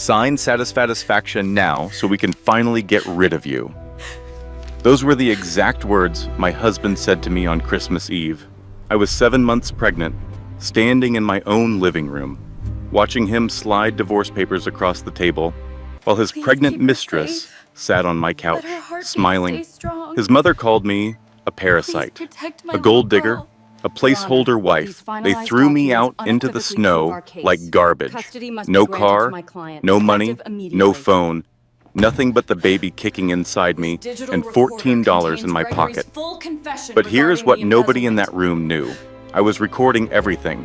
Sign satisfaction now so we can finally get rid of you. Those were the exact words my husband said to me on Christmas Eve. I was 7 months pregnant, standing in my own living room, watching him slide divorce papers across the table, while his pregnant mistress sat on my couch, smiling. His mother called me a parasite, a gold digger, a placeholder wife. They threw me out into the snow like garbage. No car, no money, no phone, nothing but the baby kicking inside me and $14 in my pocket. But here's what nobody in that room knew. I was recording everything.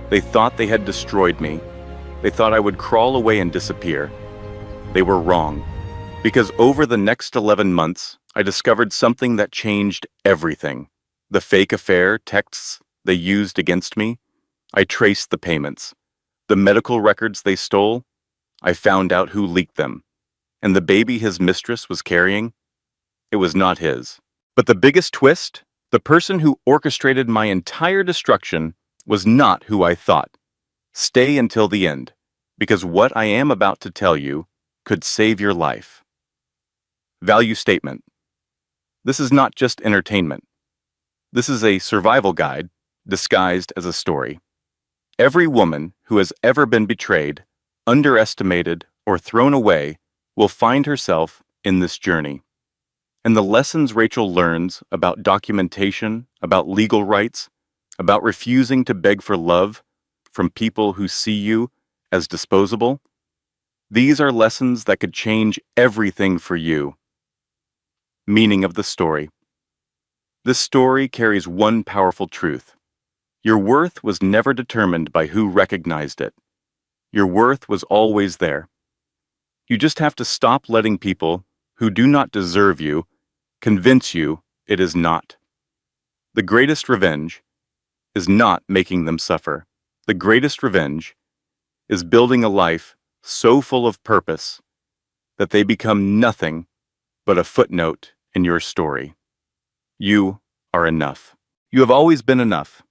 They thought they had destroyed me. They thought I would crawl away and disappear. They were wrong. Because over the next 11 months, I discovered something that changed everything. The fake affair texts they used against me, I traced the payments. The medical records they stole, I found out who leaked them. And the baby his mistress was carrying, it was not his. But the biggest twist, the person who orchestrated my entire destruction was not who I thought. Stay until the end, because what I am about to tell you could save your life. Value statement. This is not just entertainment. This is a survival guide disguised as a story. Every woman who has ever been betrayed, underestimated, or thrown away will find herself in this journey. And the lessons Rachel learns about documentation, about legal rights, about refusing to beg for love from people who see you as disposable, these are lessons that could change everything for you. Meaning of the story. This story carries one powerful truth. Your worth was never determined by who recognized it. Your worth was always there. You just have to stop letting people who do not deserve you convince you it is not. The greatest revenge is not making them suffer. The greatest revenge is building a life so full of purpose that they become nothing but a footnote in your story. You are enough. You have always been enough,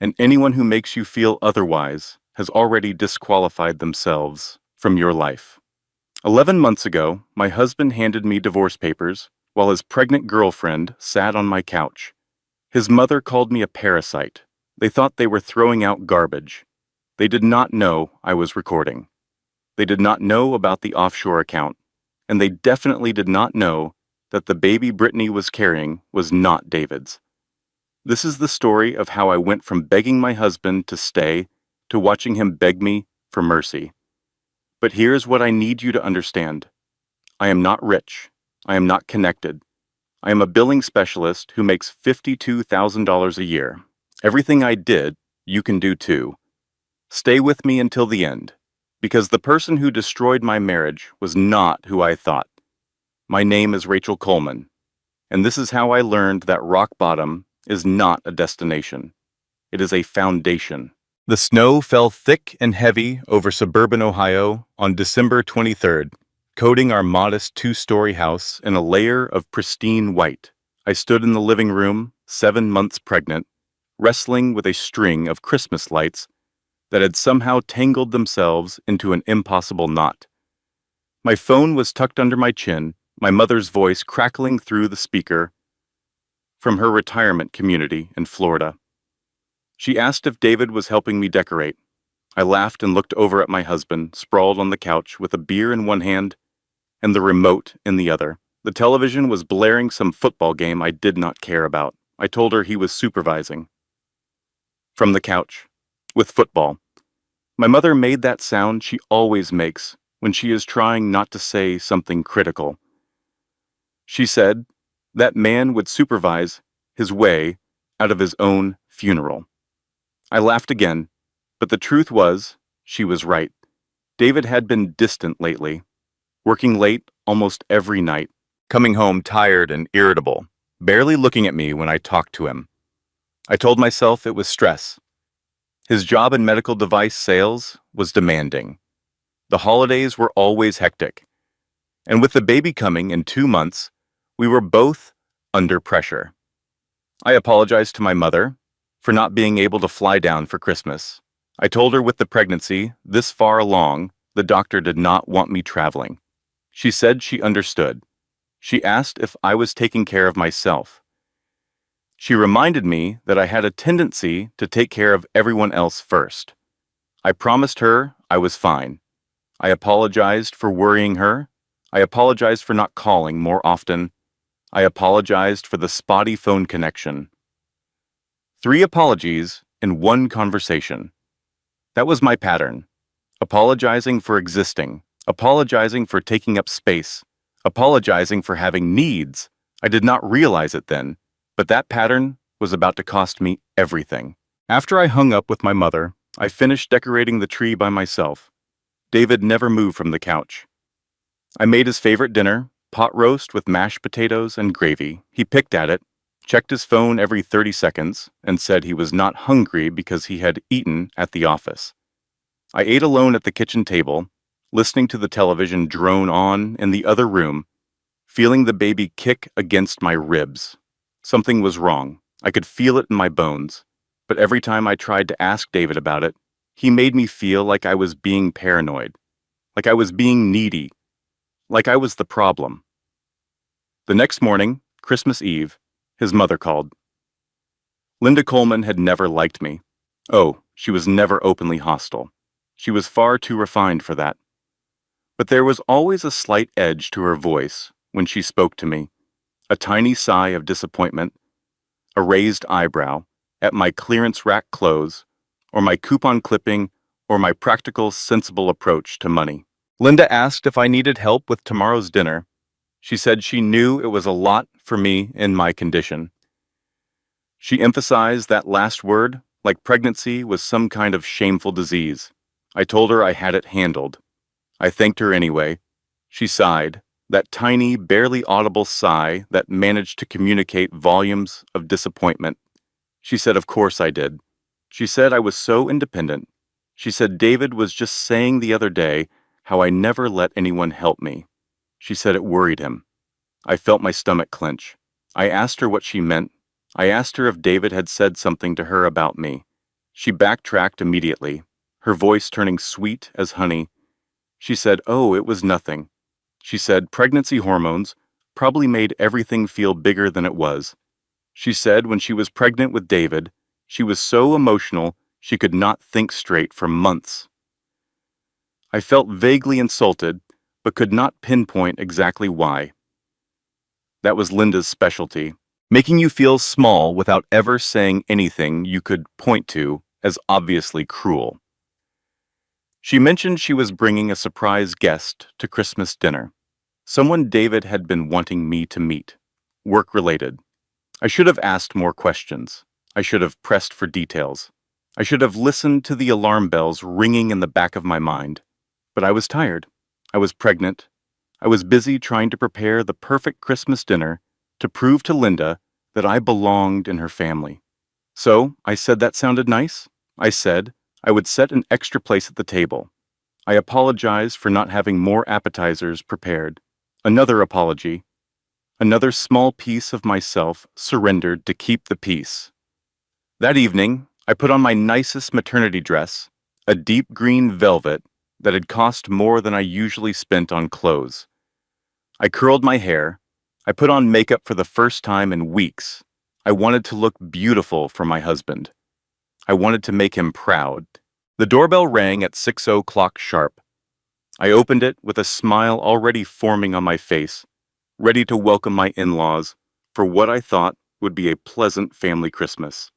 and anyone who makes you feel otherwise has already disqualified themselves from your life. 11 months ago, my husband handed me divorce papers while his pregnant girlfriend sat on my couch. His mother called me a parasite. They thought they were throwing out garbage. They did not know I was recording. They did not know about the offshore account, and they definitely did not know that the baby Brittany was carrying was not David's. This is the story of how I went from begging my husband to stay to watching him beg me for mercy. But here's what I need you to understand. I am not rich. I am not connected. I am a billing specialist who makes $52,000 a year. Everything I did, you can do too. Stay with me until the end, because the person who destroyed my marriage was not who I thought. My name is Rachel Coleman, and this is how I learned that rock bottom is not a destination. It is a foundation. The snow fell thick and heavy over suburban Ohio on December 23rd, coating our modest two-story house in a layer of pristine white. I stood in the living room, 7 months pregnant, wrestling with a string of Christmas lights that had somehow tangled themselves into an impossible knot. My phone was tucked under my chin, my mother's voice crackling through the speaker from her retirement community in Florida. She asked if David was helping me decorate. I laughed and looked over at my husband, sprawled on the couch with a beer in one hand and the remote in the other. The television was blaring some football game I did not care about. I told her he was supervising. From the couch, with football. My mother made that sound she always makes when she is trying not to say something critical. She said that man would supervise his way out of his own funeral. I laughed again, but the truth was, she was right. David had been distant lately, working late almost every night, coming home tired and irritable, barely looking at me when I talked to him. I told myself it was stress. His job in medical device sales was demanding. The holidays were always hectic. And with the baby coming in 2 months, we were both under pressure. I apologized to my mother for not being able to fly down for Christmas. I told her with the pregnancy this far along, the doctor did not want me traveling. She said she understood. She asked if I was taking care of myself. She reminded me that I had a tendency to take care of everyone else first. I promised her I was fine. I apologized for worrying her. I apologized for not calling more often. I apologized for the spotty phone connection. 3 apologies in 1 conversation. That was my pattern. Apologizing for existing. Apologizing for taking up space. Apologizing for having needs. I did not realize it then, but that pattern was about to cost me everything. After I hung up with my mother, I finished decorating the tree by myself. David never moved from the couch. I made his favorite dinner, pot roast with mashed potatoes and gravy. He picked at it, checked his phone every 30 seconds, and said he was not hungry because he had eaten at the office. I ate alone at the kitchen table, listening to the television drone on in the other room, feeling the baby kick against my ribs. Something was wrong. I could feel it in my bones. But every time I tried to ask David about it, he made me feel like I was being paranoid, like I was being needy, like I was the problem. The next morning, Christmas Eve, his mother called. Linda Coleman had never liked me. Oh, she was never openly hostile. She was far too refined for that. But there was always a slight edge to her voice when she spoke to me, a tiny sigh of disappointment, a raised eyebrow at my clearance rack clothes, or my coupon clipping, or my practical, sensible approach to money. Linda asked if I needed help with tomorrow's dinner. She said she knew it was a lot for me in my condition. She emphasized that last word like pregnancy was some kind of shameful disease. I told her I had it handled. I thanked her anyway. She sighed, that tiny, barely audible sigh that managed to communicate volumes of disappointment. She said, of course I did. She said I was so independent. She said David was just saying the other day how I never let anyone help me. She said it worried him. I felt my stomach clench. I asked her what she meant. I asked her if David had said something to her about me. She backtracked immediately, her voice turning sweet as honey. She said, oh, it was nothing. She said pregnancy hormones probably made everything feel bigger than it was. She said when she was pregnant with David, she was so emotional she could not think straight for months. I felt vaguely insulted, but could not pinpoint exactly why. That was Linda's specialty, making you feel small without ever saying anything you could point to as obviously cruel. She mentioned she was bringing a surprise guest to Christmas dinner, someone David had been wanting me to meet, work-related. I should have asked more questions. I should have pressed for details. I should have listened to the alarm bells ringing in the back of my mind. But I was tired. I was pregnant. I was busy trying to prepare the perfect Christmas dinner to prove to Linda that I belonged in her family. So I said that sounded nice. I said I would set an extra place at the table. I apologized for not having more appetizers prepared. Another apology. Another small piece of myself surrendered to keep the peace. That evening, I put on my nicest maternity dress, a deep green velvet that had cost more than I usually spent on clothes. I curled my hair. I put on makeup for the first time in weeks. I wanted to look beautiful for my husband. I wanted to make him proud. The doorbell rang at 6:00 sharp. I opened it with a smile already forming on my face, ready to welcome my in-laws for what I thought would be a pleasant family Christmas.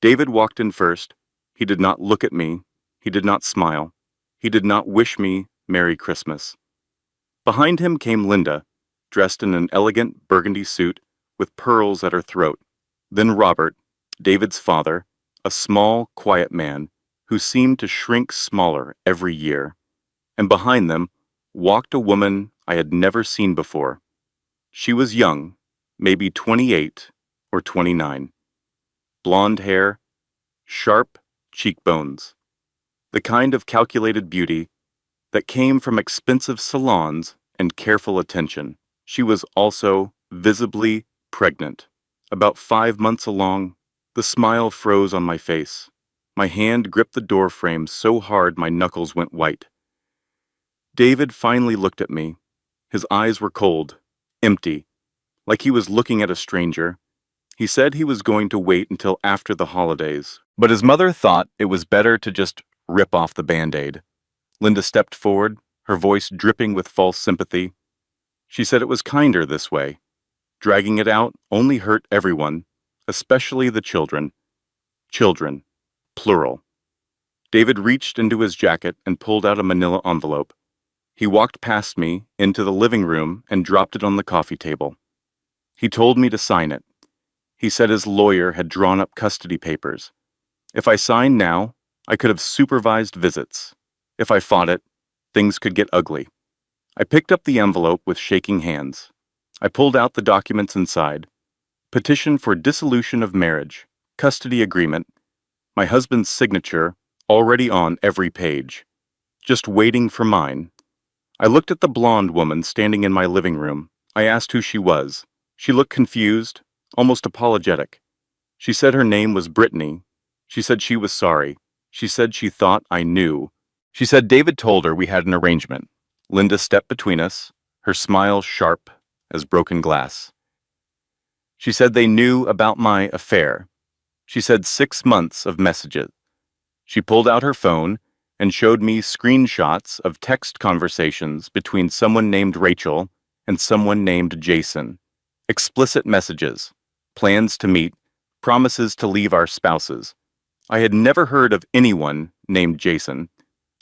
David walked in first. He did not look at me. He did not smile. He did not wish me Merry Christmas. Behind him came Linda, dressed in an elegant burgundy suit with pearls at her throat. Then Robert, David's father, a small, quiet man who seemed to shrink smaller every year. And behind them walked a woman I had never seen before. She was young, maybe 28 or 29. Blonde hair, sharp cheekbones. The kind of calculated beauty that came from expensive salons and careful attention. She was also visibly pregnant. About 5 months along, the smile froze on my face. My hand gripped the door frame so hard my knuckles went white. David finally looked at me. His eyes were cold, empty, like he was looking at a stranger. He said he was going to wait until after the holidays, but his mother thought it was better to just rip off the Band-Aid. Linda stepped forward, her voice dripping with false sympathy. She said it was kinder this way. Dragging it out only hurt everyone, especially the children. Children, plural. David reached into his jacket and pulled out a manila envelope. He walked past me into the living room and dropped it on the coffee table. He told me to sign it. He said his lawyer had drawn up custody papers. If I signed now, I could have supervised visits. If I fought it, things could get ugly. I picked up the envelope with shaking hands. I pulled out the documents inside. Petition for dissolution of marriage, custody agreement, my husband's signature already on every page. Just waiting for mine. I looked at the blonde woman standing in my living room. I asked who she was. She looked confused, almost apologetic. She said her name was Brittany. She said she was sorry. She said she thought I knew. She said David told her we had an arrangement. Linda stepped between us, her smile sharp as broken glass. She said they knew about my affair. She said 6 months of messages. She pulled out her phone and showed me screenshots of text conversations between someone named Rachel and someone named Jason. Explicit messages, plans to meet, promises to leave our spouses. I had never heard of anyone named Jason.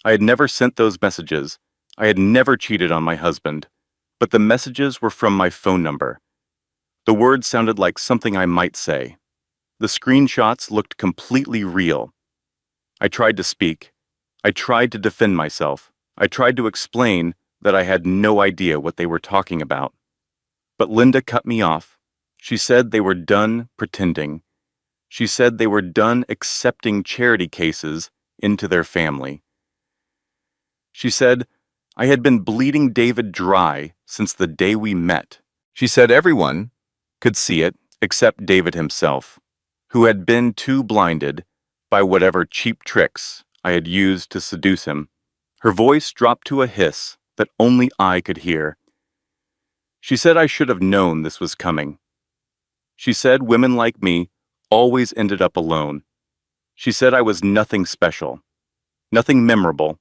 I had never sent those messages. I had never cheated on my husband. But the messages were from my phone number. The words sounded like something I might say. The screenshots looked completely real. I tried to speak. I tried to defend myself. I tried to explain that I had no idea what they were talking about. But Linda cut me off. She said they were done pretending. She said they were done accepting charity cases into their family. She said I had been bleeding David dry since the day we met. She said everyone could see it except David himself, who had been too blinded by whatever cheap tricks I had used to seduce him. Her voice dropped to a hiss that only I could hear. She said I should have known this was coming. She said women like me always ended up alone. She said I was nothing special, nothing memorable,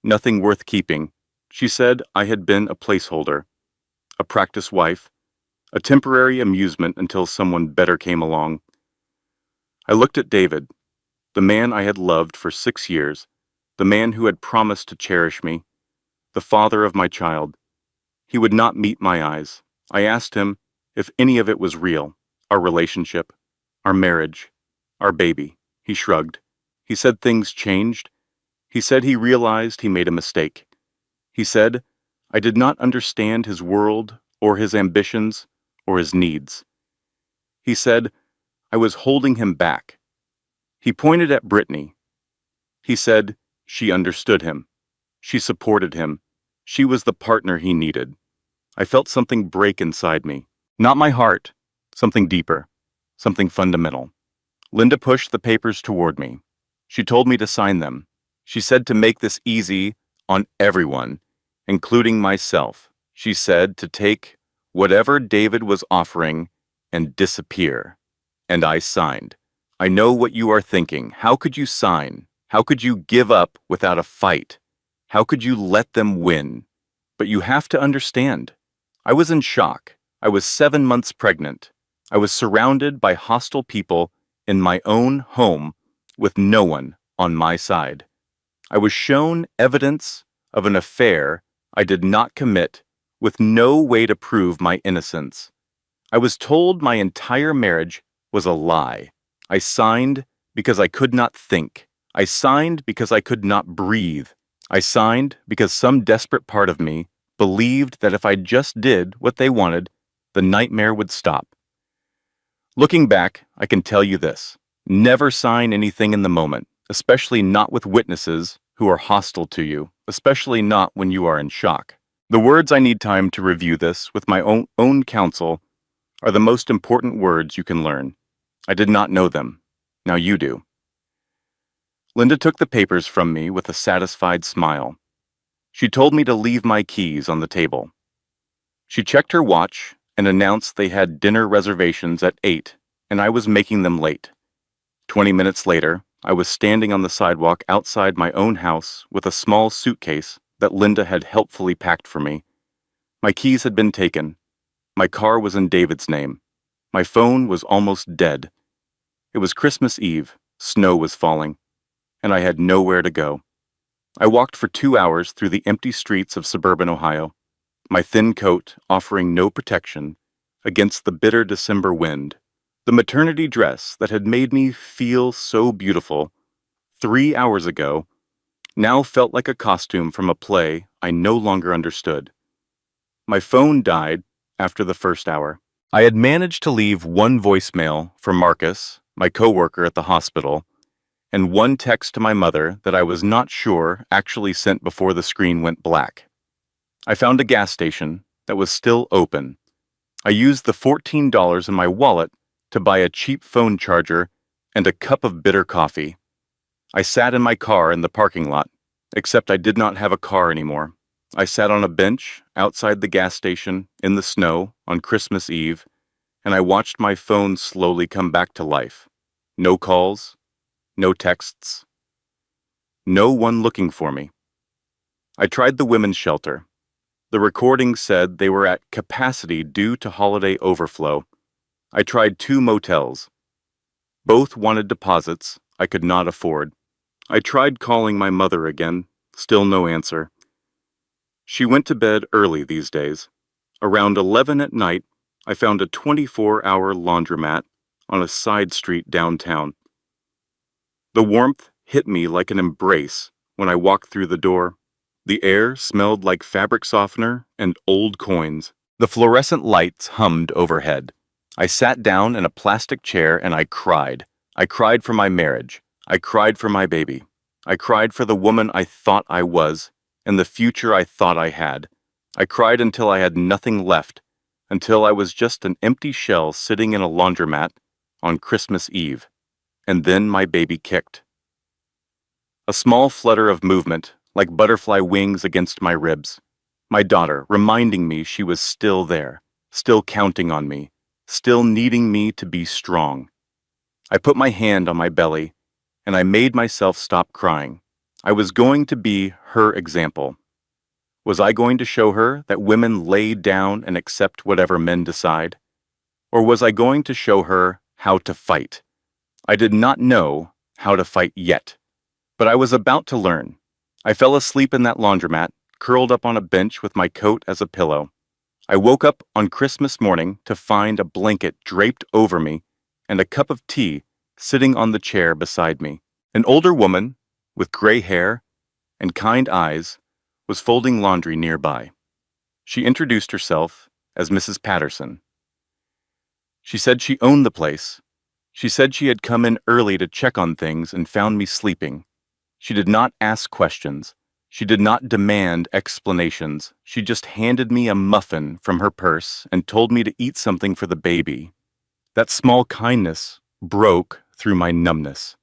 nothing worth keeping. She said I had been a placeholder, a practice wife, a temporary amusement until someone better came along. I looked at David, the man I had loved for 6 years, the man who had promised to cherish me, the father of my child. He would not meet my eyes. I asked him if any of it was real, our relationship, our marriage, our baby. He shrugged. He said things changed. He said he realized he made a mistake. He said I did not understand his world or his ambitions or his needs. He said I was holding him back. He pointed at Brittany. He said she understood him. She supported him. She was the partner he needed. I felt something break inside me. Not my heart, something deeper, something fundamental. Linda pushed the papers toward me. She told me to sign them. She said to make this easy on everyone, including myself. She said to take whatever David was offering and disappear. And I signed. I know what you are thinking. How could you sign? How could you give up without a fight? How could you let them win? But you have to understand. I was in shock. I was 7 months pregnant. I was surrounded by hostile people in my own home with no one on my side. I was shown evidence of an affair I did not commit with no way to prove my innocence. I was told my entire marriage was a lie. I signed because I could not think. I signed because I could not breathe. I signed because some desperate part of me believed that if I just did what they wanted, the nightmare would stop. Looking back, I can tell you this. Never sign anything in the moment, especially not with witnesses who are hostile to you, especially not when you are in shock. The words I need time to review this with my own counsel are the most important words you can learn. I did not know them. Now you do. Linda took the papers from me with a satisfied smile. She told me to leave my keys on the table. She checked her watch and announced they had dinner reservations at 8, and I was making them late. 20 minutes later, I was standing on the sidewalk outside my own house with a small suitcase that Linda had helpfully packed for me. My keys had been taken. My car was in David's name. My phone was almost dead. It was Christmas Eve, snow was falling, and I had nowhere to go. I walked for 2 hours through the empty streets of suburban Ohio, my thin coat offering no protection against the bitter December wind. The maternity dress that had made me feel so beautiful 3 hours ago now felt like a costume from a play I no longer understood. My phone died after the first hour. I had managed to leave one voicemail for Marcus, my coworker at the hospital, and one text to my mother that I was not sure actually sent before the screen went black. I found a gas station that was still open. I used the $14 in my wallet to buy a cheap phone charger and a cup of bitter coffee. I sat in my car in the parking lot, except I did not have a car anymore. I sat on a bench outside the gas station in the snow on Christmas Eve, and I watched my phone slowly come back to life. No calls, no texts, no one looking for me. I tried the women's shelter. The recording said they were at capacity due to holiday overflow. I tried 2 motels. Both wanted deposits I could not afford. I tried calling my mother again, still no answer. She went to bed early these days. Around 11 at night, I found a 24-hour laundromat on a side street downtown. The warmth hit me like an embrace when I walked through the door. The air smelled like fabric softener and old coins. The fluorescent lights hummed overhead. I sat down in a plastic chair and I cried. I cried for my marriage. I cried for my baby. I cried for the woman I thought I was and the future I thought I had. I cried until I had nothing left, until I was just an empty shell sitting in a laundromat on Christmas Eve. And then my baby kicked. A small flutter of movement, like butterfly wings against my ribs. My daughter, reminding me she was still there, still counting on me, still needing me to be strong. I put my hand on my belly, and I made myself stop crying. I was going to be her example. Was I going to show her that women lay down and accept whatever men decide? Or was I going to show her how to fight? I did not know how to fight yet, but I was about to learn. I fell asleep in that laundromat, curled up on a bench with my coat as a pillow. I woke up on Christmas morning to find a blanket draped over me and a cup of tea sitting on the chair beside me. An older woman with gray hair and kind eyes was folding laundry nearby. She introduced herself as Mrs. Patterson. She said she owned the place. She said she had come in early to check on things and found me sleeping. She did not ask questions. She did not demand explanations. She just handed me a muffin from her purse and told me to eat something for the baby. That small kindness broke through my numbness.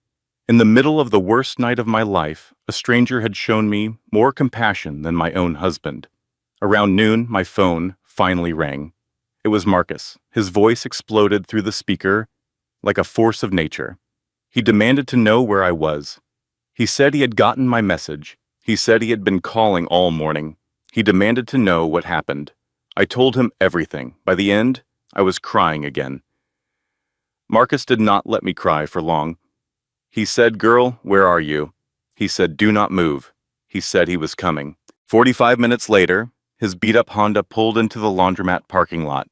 In the middle of the worst night of my life, a stranger had shown me more compassion than my own husband. Around noon, my phone finally rang. It was Marcus. His voice exploded through the speaker like a force of nature. He demanded to know where I was. He said he had gotten my message. He said he had been calling all morning. He demanded to know what happened. I told him everything. By the end, I was crying again. Marcus did not let me cry for long. He said, "Girl, where are you?" He said, "Do not move." He said he was coming. 45 minutes later, his beat-up Honda pulled into the laundromat parking lot.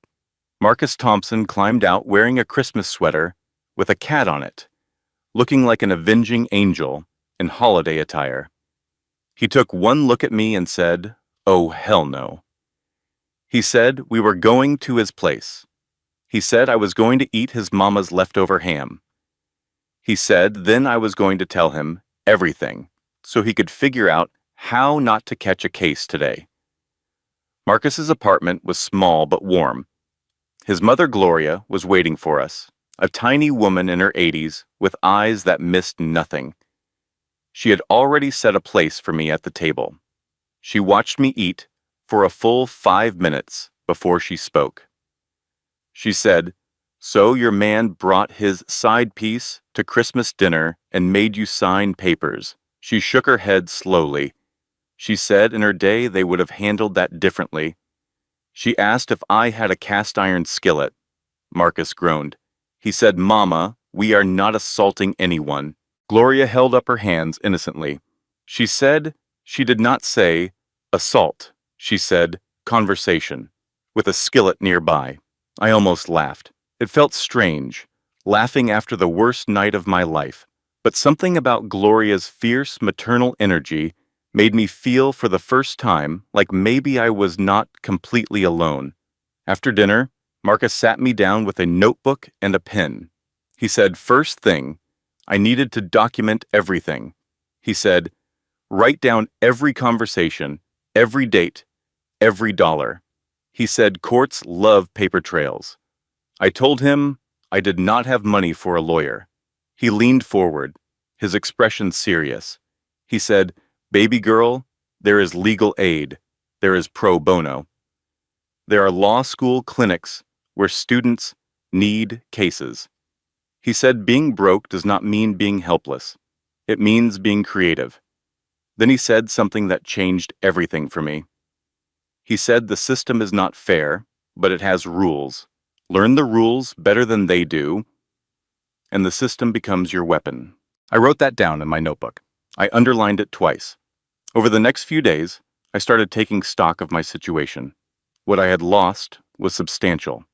Marcus Thompson climbed out wearing a Christmas sweater with a cat on it, looking like an avenging angel in holiday attire. He took one look at me and said, "Oh, hell no." He said we were going to his place. He said I was going to eat his mama's leftover ham. He said then I was going to tell him everything so he could figure out how not to catch a case today. Marcus's apartment was small but warm. His mother Gloria was waiting for us, a tiny woman in her 80s with eyes that missed nothing. She had already set a place for me at the table. She watched me eat for a full 5 minutes before she spoke. She said, "So your man brought his side piece to Christmas dinner and made you sign papers." She shook her head slowly. She said in her day they would have handled that differently. She asked if I had a cast iron skillet. Marcus groaned. He said, "Mama, we are not assaulting anyone." Gloria held up her hands innocently. She said she did not say assault. She said conversation, with a skillet nearby. I almost laughed. It felt strange, laughing after the worst night of my life. But something about Gloria's fierce maternal energy made me feel for the first time like maybe I was not completely alone. After dinner, Marcus sat me down with a notebook and a pen. He said, "First thing, I needed to document everything." He said, "Write down every conversation, every date, every dollar." He said, "Courts love paper trails." I told him I did not have money for a lawyer. He leaned forward, his expression serious. He said, "Baby girl, there is legal aid. There is pro bono. There are law school clinics where students need cases." He said being broke does not mean being helpless. It means being creative. Then he said something that changed everything for me. He said the system is not fair, but it has rules. Learn the rules better than they do, and the system becomes your weapon. I wrote that down in my notebook. I underlined it twice. Over the next few days, I started taking stock of my situation. What I had lost was substantial.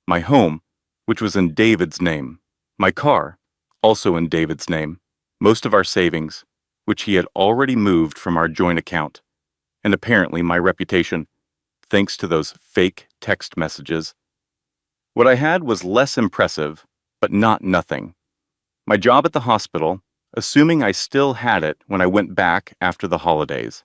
My home, which was in David's name. My car, also in David's name. Most of our savings, which he had already moved from our joint account. And apparently my reputation, thanks to those fake text messages. What I had was less impressive, but not nothing. My job at the hospital, assuming I still had it when I went back after the holidays.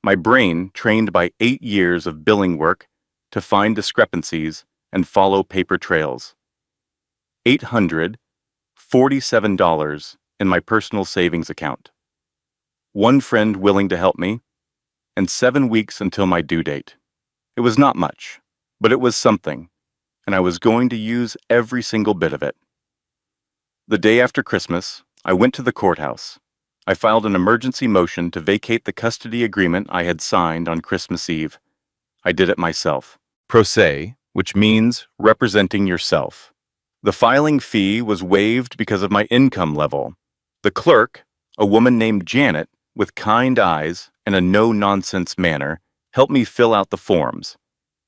My brain trained by 8 years of billing work to find discrepancies and follow paper trails. $847 in my personal savings account. One friend willing to help me, and 7 weeks until my due date. It was not much, but it was something, and I was going to use every single bit of it. The day after Christmas, I went to the courthouse. I filed an emergency motion to vacate the custody agreement I had signed on Christmas Eve. I did it myself. Pro se, which means representing yourself. The filing fee was waived because of my income level. The clerk, a woman named Janet, with kind eyes and a no-nonsense manner, helped me fill out the forms.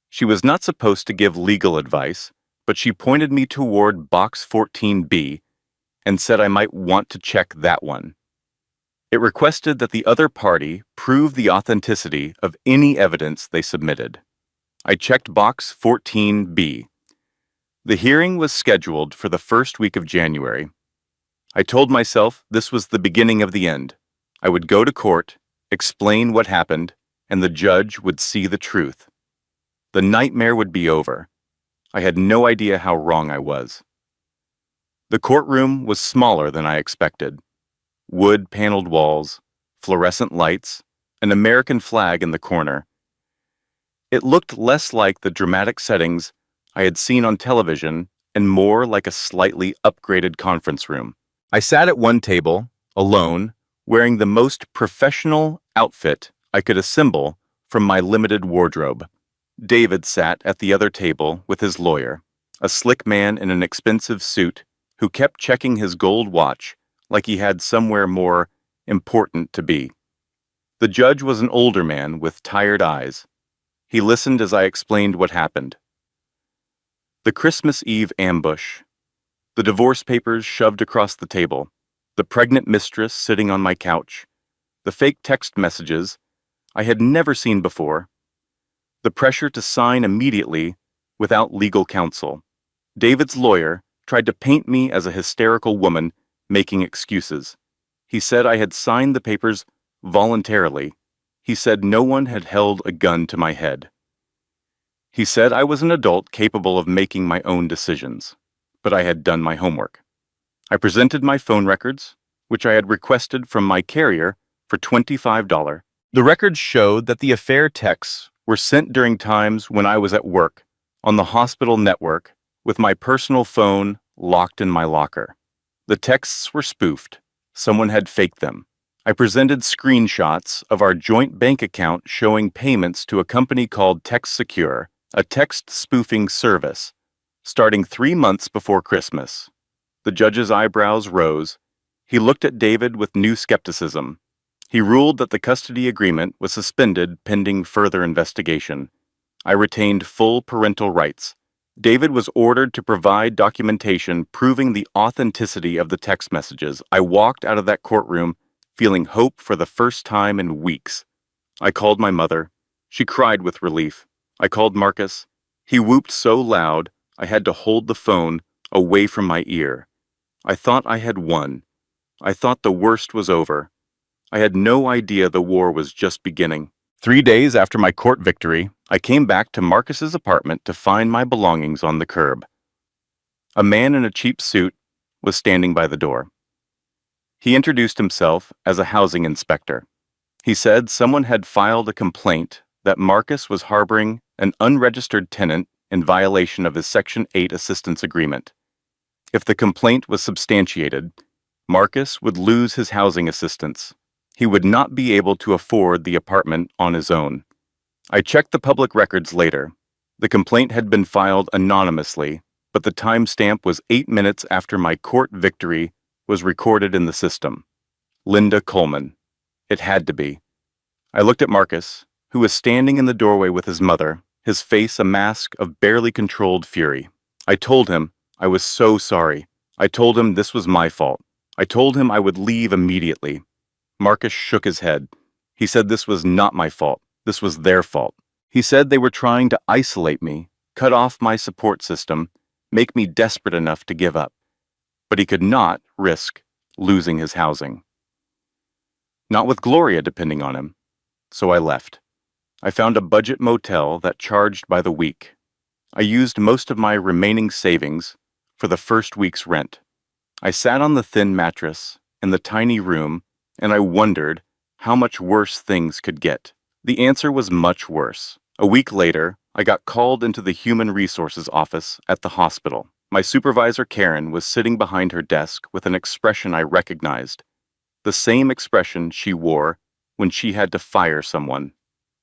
She was not supposed to give legal advice, but she pointed me toward box 14B and said I might want to check that one. It requested that the other party prove the authenticity of any evidence they submitted. I checked box 14B. The hearing was scheduled for the first week of January. I told myself this was the beginning of the end. I would go to court, explain what happened, and the judge would see the truth. The nightmare would be over. I had no idea how wrong I was. The courtroom was smaller than I expected. Wood-paneled walls, fluorescent lights, an American flag in the corner. It looked less like the dramatic settings I had seen on television and more like a slightly upgraded conference room. I sat at one table, alone, wearing the most professional outfit I could assemble from my limited wardrobe. David sat at the other table with his lawyer, a slick man in an expensive suit who kept checking his gold watch like he had somewhere more important to be. The judge was an older man with tired eyes. He listened as I explained what happened. The Christmas Eve ambush. The divorce papers shoved across the table. The pregnant mistress sitting on my couch. The fake text messages I had never seen before. The pressure to sign immediately without legal counsel. David's lawyer tried to paint me as a hysterical woman making excuses. He said I had signed the papers voluntarily. He said no one had held a gun to my head. He said I was an adult capable of making my own decisions, but I had done my homework. I presented my phone records, which I had requested from my carrier for $25. The records showed that the affair texts were sent during times when I was at work, on the hospital network, with my personal phone locked in my locker. The texts were spoofed. Someone had faked them. I presented screenshots of our joint bank account showing payments to a company called Text Secure, a text spoofing service, starting 3 months before Christmas. The judge's eyebrows rose. He looked at David with new skepticism. He ruled that the custody agreement was suspended pending further investigation. I retained full parental rights. David was ordered to provide documentation proving the authenticity of the text messages. I walked out of that courtroom feeling hope for the first time in weeks. I called my mother. She cried with relief. I called Marcus. He whooped so loud I had to hold the phone away from my ear. I thought I had won. I thought the worst was over. I had no idea the war was just beginning. 3 days after my court victory, I came back to Marcus's apartment to find my belongings on the curb. A man in a cheap suit was standing by the door. He introduced himself as a housing inspector. He said someone had filed a complaint that Marcus was harboring an unregistered tenant in violation of his Section 8 assistance agreement. If the complaint was substantiated, Marcus would lose his housing assistance. He would not be able to afford the apartment on his own. I checked the public records later. The complaint had been filed anonymously, but the timestamp was 8 minutes after my court victory was recorded in the system. Linda Coleman. It had to be. I looked at Marcus, who was standing in the doorway with his mother, his face a mask of barely controlled fury. I told him I was so sorry. I told him this was my fault. I told him I would leave immediately. Marcus shook his head. He said this was not my fault. This was their fault. He said they were trying to isolate me, cut off my support system, make me desperate enough to give up. But he could not risk losing his housing. Not with Gloria depending on him. So I left. I found a budget motel that charged by the week. I used most of my remaining savings for the first week's rent. I sat on the thin mattress in the tiny room and I wondered how much worse things could get. The answer was much worse. A week later, I got called into the human resources office at the hospital. My supervisor, Karen, was sitting behind her desk with an expression I recognized. The same expression she wore when she had to fire someone.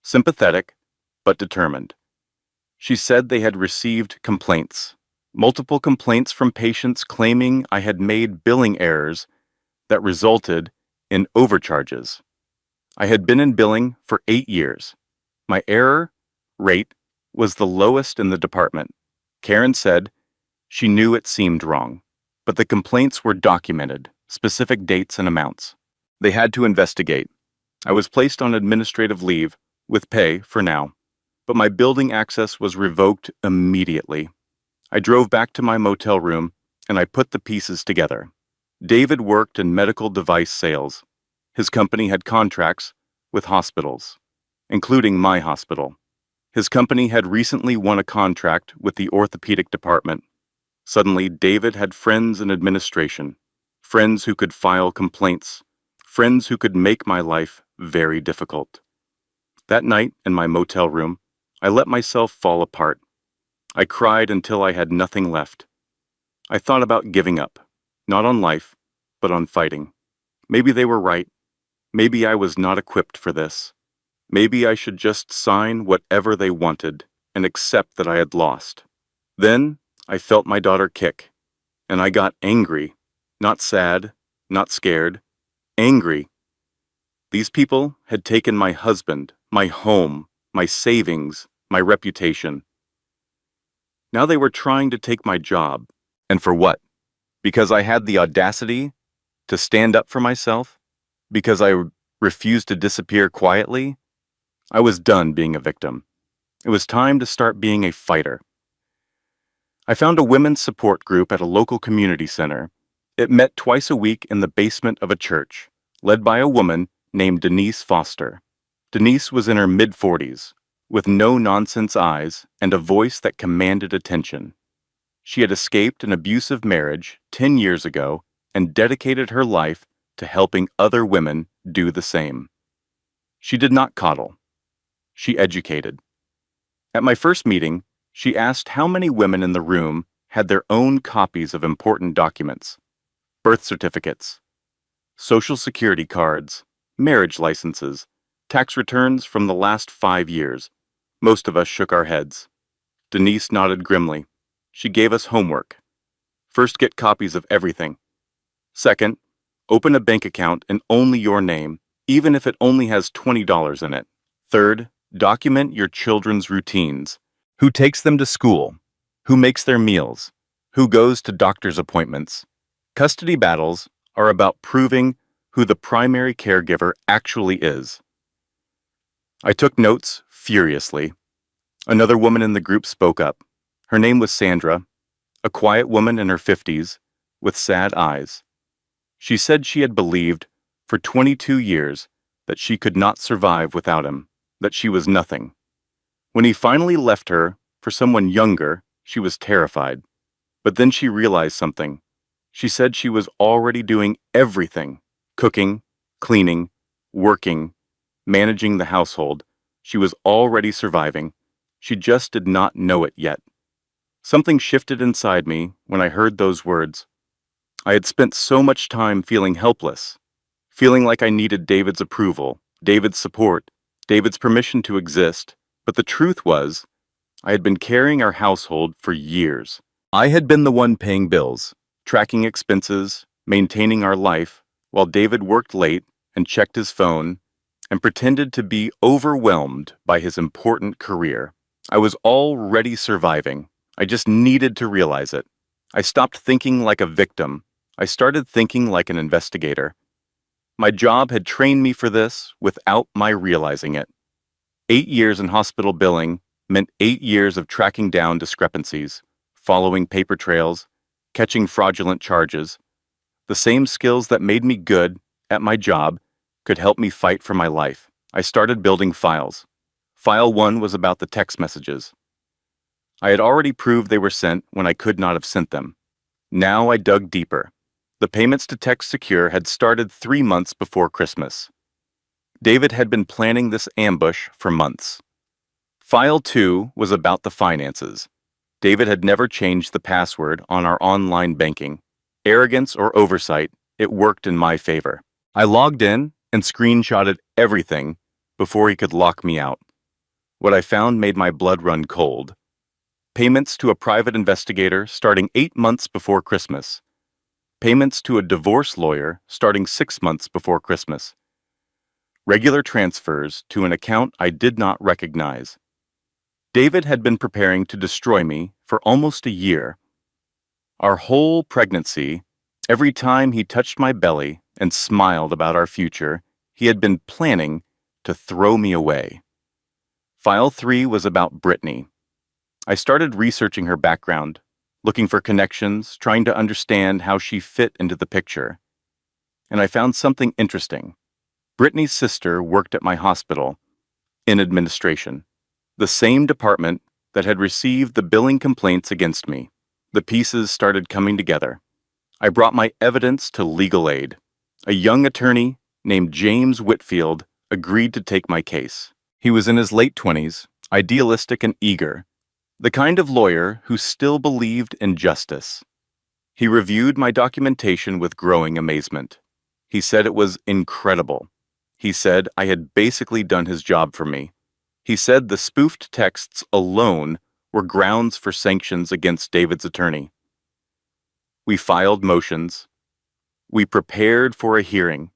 Sympathetic, but determined. She said they had received complaints. Multiple complaints from patients claiming I had made billing errors that resulted in overcharges. I had been in billing for 8 years. My error rate was the lowest in the department. Karen said she knew it seemed wrong, but the complaints were documented, specific dates and amounts. They had to investigate. I was placed on administrative leave, with pay for now, but my building access was revoked immediately. I drove back to my motel room and I put the pieces together. David worked in medical device sales. His company had contracts with hospitals, including my hospital. His company had recently won a contract with the orthopedic department. Suddenly, David had friends in administration, friends who could file complaints, friends who could make my life very difficult. That night, in my motel room, I let myself fall apart. I cried until I had nothing left. I thought about giving up, not on life, but on fighting. Maybe they were right. Maybe I was not equipped for this. Maybe I should just sign whatever they wanted and accept that I had lost. Then I felt my daughter kick, and I got angry, not sad, not scared, angry. These people had taken my husband, my home, my savings, my reputation. Now they were trying to take my job. And for what? Because I had the audacity to stand up for myself? Because I refused to disappear quietly? I was done being a victim. It was time to start being a fighter. I found a women's support group at a local community center. It met twice a week in the basement of a church, led by a woman named Denise Foster. Denise was in her mid-40s, with no-nonsense eyes and a voice that commanded attention. She had escaped an abusive marriage 10 years ago and dedicated her life to helping other women do the same. She did not coddle. She educated. At my first meeting, she asked how many women in the room had their own copies of important documents, birth certificates, social security cards, marriage licenses, tax returns from the last 5 years. Most of us shook our heads. Denise nodded grimly. She gave us homework. First, get copies of everything. Second, open a bank account in only your name, even if it only has $20 in it. Third, document your children's routines. Who takes them to school? Who makes their meals? Who goes to doctor's appointments? Custody battles are about proving who the primary caregiver actually is. I took notes furiously. Another woman in the group spoke up. Her name was Sandra, a quiet woman in her 50s with sad eyes. She said she had believed for 22 years that she could not survive without him, that she was nothing. When he finally left her for someone younger, she was terrified. But then she realized something. She said she was already doing everything: cooking, cleaning, working, managing the household. She was already surviving. She just did not know it yet. Something shifted inside me when I heard those words. I had spent so much time feeling helpless, feeling like I needed David's approval, David's support, David's permission to exist. But the truth was, I had been carrying our household for years. I had been the one paying bills, tracking expenses, maintaining our life, while David worked late and checked his phone and pretended to be overwhelmed by his important career. I was already surviving. I just needed to realize it. I stopped thinking like a victim. I started thinking like an investigator. My job had trained me for this without my realizing it. 8 years in hospital billing meant 8 years of tracking down discrepancies, following paper trails, catching fraudulent charges. The same skills that made me good at my job could help me fight for my life. I started building files. File 1 was about the text messages. I had already proved they were sent when I could not have sent them. Now I dug deeper. The payments to Text Secure had started 3 months before Christmas. David had been planning this ambush for months. File 2 was about the finances. David had never changed the password on our online banking. Arrogance or oversight, it worked in my favor. I logged in and screenshotted everything before he could lock me out. What I found made my blood run cold. Payments to a private investigator starting 8 months before Christmas. Payments to a divorce lawyer starting 6 months before Christmas. Regular transfers to an account I did not recognize. David had been preparing to destroy me for almost a year. Our whole pregnancy, every time he touched my belly and smiled about our future, he had been planning to throw me away. File 3 was about Brittany. I started researching her background, looking for connections, trying to understand how she fit into the picture. And I found something interesting. Brittany's sister worked at my hospital, in administration, the same department that had received the billing complaints against me. The pieces started coming together. I brought my evidence to legal aid. A young attorney named James Whitfield agreed to take my case. He was in his late 20s, idealistic and eager, the kind of lawyer who still believed in justice. He reviewed my documentation with growing amazement. He said it was incredible. He said I had basically done his job for me. He said the spoofed texts alone were grounds for sanctions against David's attorney. We filed motions. We prepared for a hearing.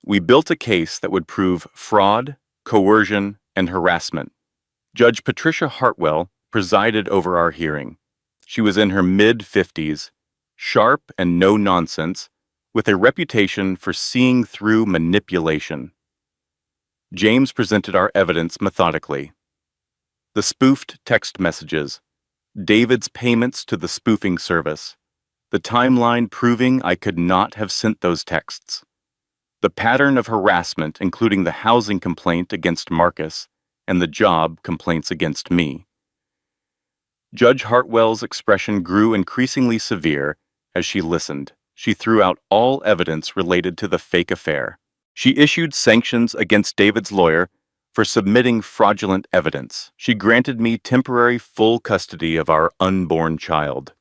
We built a case that would prove fraud, coercion, and harassment. Judge Patricia Hartwell presided over our hearing. She was in her mid-50s, sharp and no-nonsense, with a reputation for seeing through manipulation. James presented our evidence methodically. The spoofed text messages, David's payments to the spoofing service, the timeline proving I could not have sent those texts, the pattern of harassment including the housing complaint against Marcus and the job complaints against me. Judge Hartwell's expression grew increasingly severe as she listened. She threw out all evidence related to the fake affair. She issued sanctions against David's lawyer for submitting fraudulent evidence. She granted me temporary full custody of our unborn child.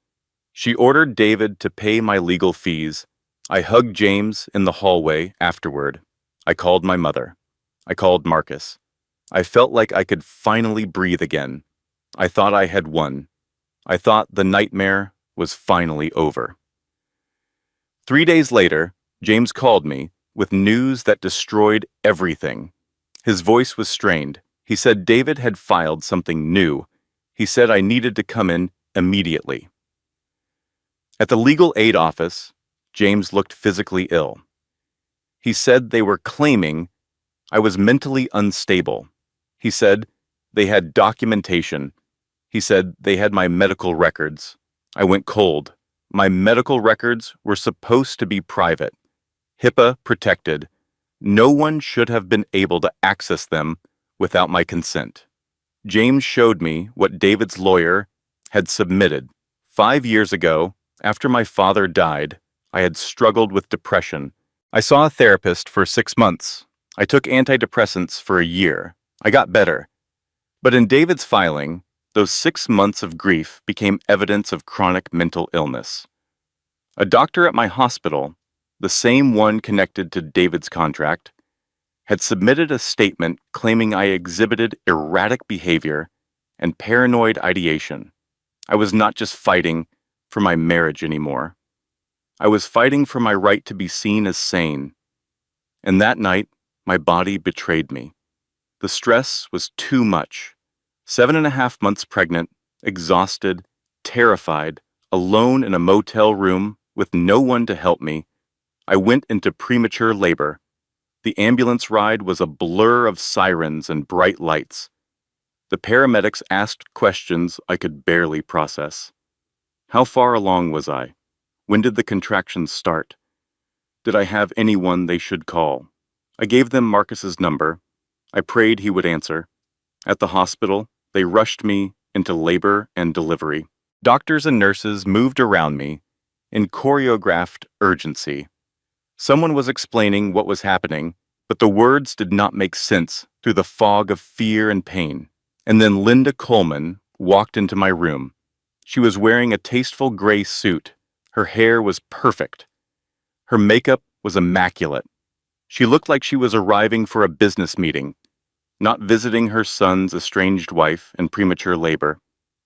She ordered David to pay my legal fees. I hugged James in the hallway afterward. I called my mother. I called Marcus. I felt like I could finally breathe again. I thought I had won. I thought the nightmare was finally over. 3 days later, James called me with news that destroyed everything. His voice was strained. He said David had filed something new. He said I needed to come in immediately. At the legal aid office, James looked physically ill. He said they were claiming I was mentally unstable. He said they had documentation. He said they had my medical records. I went cold. My medical records were supposed to be private, HIPAA protected. No one should have been able to access them without my consent. James showed me what David's lawyer had submitted. 5 years ago, after my father died, I had struggled with depression. I saw a therapist for 6 months. I took antidepressants for a year. I got better. But in David's filing, those 6 months of grief became evidence of chronic mental illness. A doctor at my hospital, the same one connected to David's contract, had submitted a statement claiming I exhibited erratic behavior and paranoid ideation. I was not just fighting for my marriage anymore. I was fighting for my right to be seen as sane. And that night, my body betrayed me. The stress was too much. 7.5 months pregnant, exhausted, terrified, alone in a motel room with no one to help me, I went into premature labor. The ambulance ride was a blur of sirens and bright lights. The paramedics asked questions I could barely process. How far along was I? When did the contractions start? Did I have anyone they should call? I gave them Marcus's number. I prayed he would answer. At the hospital, they rushed me into labor and delivery. Doctors and nurses moved around me in choreographed urgency. Someone was explaining what was happening, but the words did not make sense through the fog of fear and pain. And then Linda Coleman walked into my room. She was wearing a tasteful gray suit. Her hair was perfect. Her makeup was immaculate. She looked like she was arriving for a business meeting, not visiting her son's estranged wife in premature labor.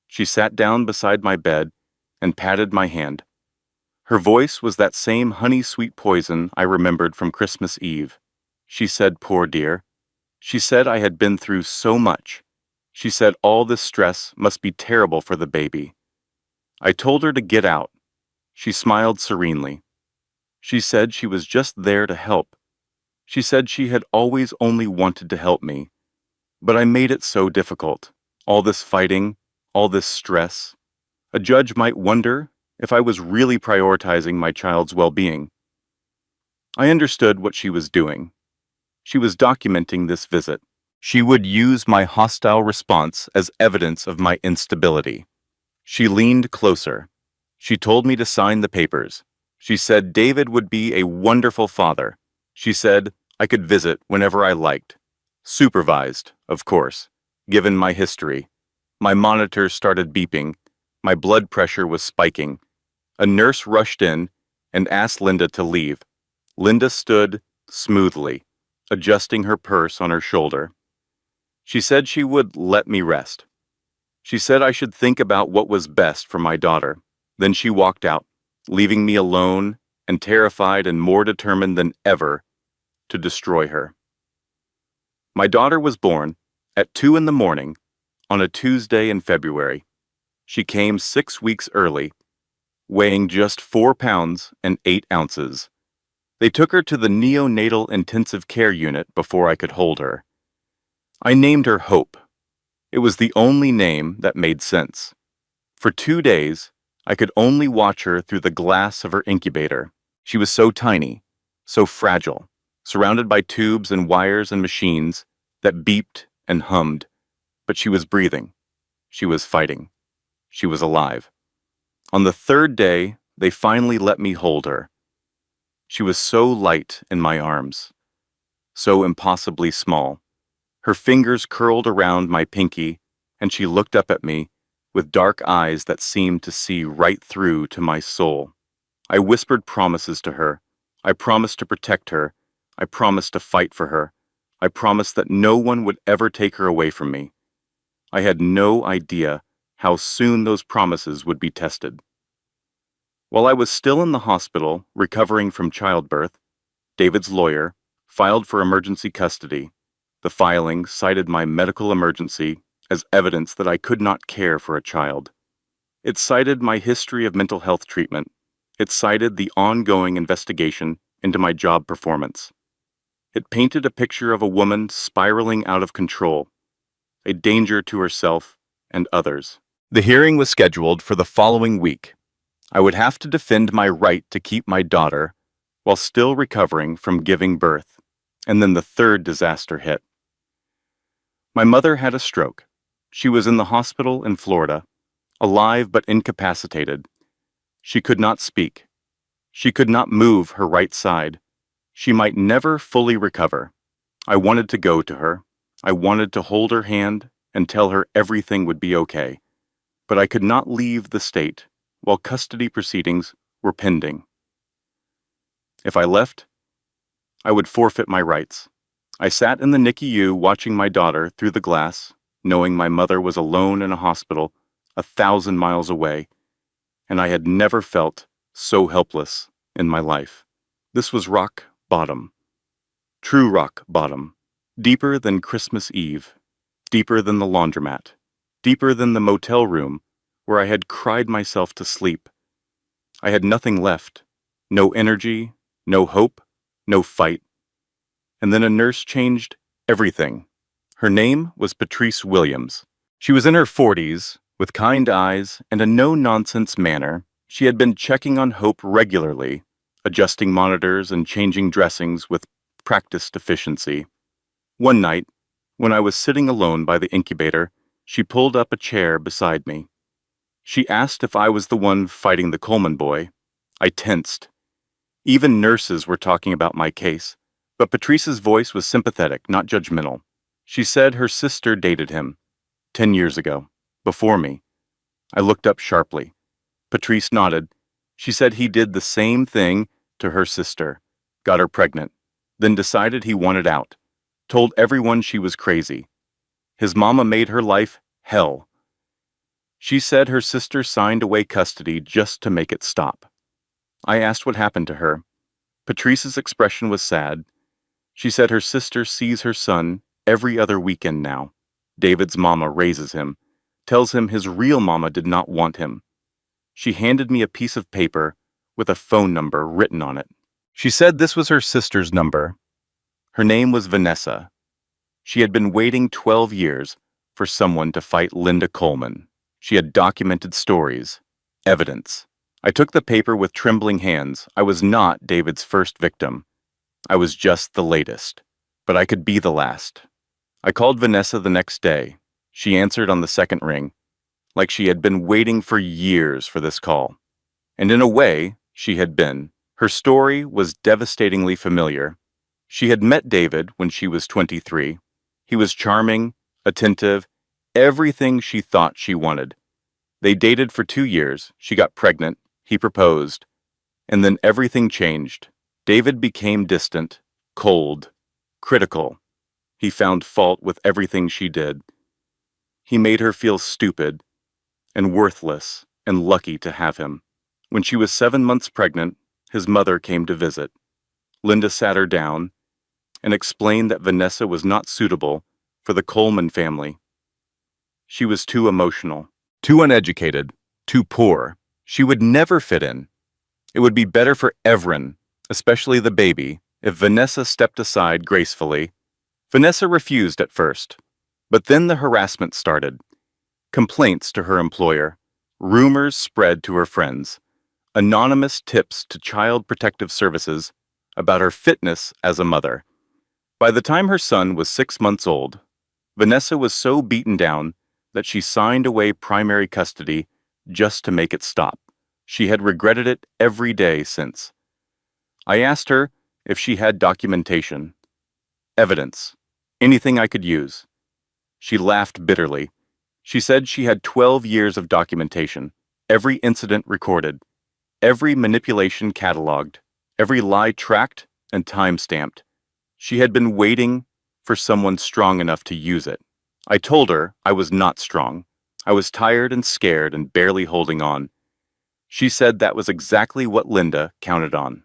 She sat down beside my bed and patted my hand. Her voice was that same honey-sweet poison I remembered from Christmas Eve. She said, "Poor dear." She said I had been through so much. She said all this stress must be terrible for the baby. I told her to get out. She smiled serenely. She said she was just there to help. She said she had always only wanted to help me. But I made it so difficult. All this fighting, all this stress. A judge might wonder if I was really prioritizing my child's well-being. I understood what she was doing. She was documenting this visit. She would use my hostile response as evidence of my instability. She leaned closer. She told me to sign the papers. She said David would be a wonderful father. She said I could visit whenever I liked. Supervised, of course, given my history. My monitor started beeping. My blood pressure was spiking. A nurse rushed in and asked Linda to leave. Linda stood smoothly, adjusting her purse on her shoulder. She said she would let me rest. She said I should think about what was best for my daughter. Then she walked out, leaving me alone and terrified and more determined than ever to destroy her. My daughter was born at 2 a.m. on a Tuesday in February. She came 6 weeks early, weighing just 4 pounds and 8 ounces. They took her to the neonatal intensive care unit before I could hold her. I named her Hope. It was the only name that made sense. For 2 days, I could only watch her through the glass of her incubator. She was so tiny, so fragile, surrounded by tubes and wires and machines that beeped and hummed. But she was breathing. She was fighting. She was alive. On the 3rd day, they finally let me hold her. She was so light in my arms, so impossibly small. Her fingers curled around my pinky, and she looked up at me with dark eyes that seemed to see right through to my soul. I whispered promises to her. I promised to protect her. I promised to fight for her. I promised that no one would ever take her away from me. I had no idea how soon those promises would be tested. While I was still in the hospital, recovering from childbirth, David's lawyer filed for emergency custody. The filing cited my medical emergency as evidence that I could not care for a child. It cited my history of mental health treatment. It cited the ongoing investigation into my job performance. It painted a picture of a woman spiraling out of control, a danger to herself and others. The hearing was scheduled for the following week. I would have to defend my right to keep my daughter while still recovering from giving birth, and then the third disaster hit. My mother had a stroke. She was in the hospital in Florida, alive but incapacitated. She could not speak. She could not move her right side. She might never fully recover. I wanted to go to her. I wanted to hold her hand and tell her everything would be okay. But I could not leave the state while custody proceedings were pending. If I left, I would forfeit my rights. I sat in the NICU watching my daughter through the glass, knowing my mother was alone in a hospital 1,000 miles away, and I had never felt so helpless in my life. This was rock bottom. True rock bottom. Deeper than Christmas Eve. Deeper than the laundromat. Deeper than the motel room where I had cried myself to sleep. I had nothing left. No energy, no hope, no fight. And then a nurse changed everything. Her name was Patrice Williams. She was in her 40s, with kind eyes and a no-nonsense manner. She had been checking on Hope regularly, adjusting monitors and changing dressings with practiced efficiency. One night, when I was sitting alone by the incubator, she pulled up a chair beside me. She asked if I was the one fighting the Coleman boy. I tensed. Even nurses were talking about my case, but Patrice's voice was sympathetic, not judgmental. She said her sister dated him 10 years ago, before me. I looked up sharply. Patrice nodded. She said he did the same thing to her sister, got her pregnant, then decided he wanted out, told everyone she was crazy. His mama made her life hell. She said her sister signed away custody just to make it stop. I asked what happened to her. Patrice's expression was sad. She said her sister sees her son every other weekend now. David's mama raises him, tells him his real mama did not want him. She handed me a piece of paper with a phone number written on it. She said this was her sister's number. Her name was Vanessa. She had been waiting 12 years for someone to fight Linda Coleman. She had documented stories, evidence. I took the paper with trembling hands. I was not David's first victim. I was just the latest. But I could be the last. I called Vanessa the next day. She answered on the second ring, like she had been waiting for years for this call. And in a way, she had been. Her story was devastatingly familiar. She had met David when she was 23. He was charming, attentive, everything she thought she wanted. They dated for 2 years. She got pregnant. He proposed. And then everything changed. David became distant, cold, critical. He found fault with everything she did. He made her feel stupid and worthless and lucky to have him. When she was 7 months pregnant, his mother came to visit. Linda sat her down and explained that Vanessa was not suitable for the Coleman family. She was too emotional, too uneducated, too poor. She would never fit in. It would be better for Everin, especially the baby, if Vanessa stepped aside gracefully. Vanessa refused at first, but then the harassment started. Complaints to her employer, rumors spread to her friends, anonymous tips to Child Protective Services about her fitness as a mother. By the time her son was 6 months old, Vanessa was so beaten down that she signed away primary custody just to make it stop. She had regretted it every day since. I asked her if she had documentation, evidence, Anything I could use. She laughed bitterly. She said she had 12 years of documentation, every incident recorded, every manipulation cataloged, every lie tracked and time-stamped. She had been waiting for someone strong enough to use it. I told her I was not strong. I was tired and scared and barely holding on. She said that was exactly what Linda counted on.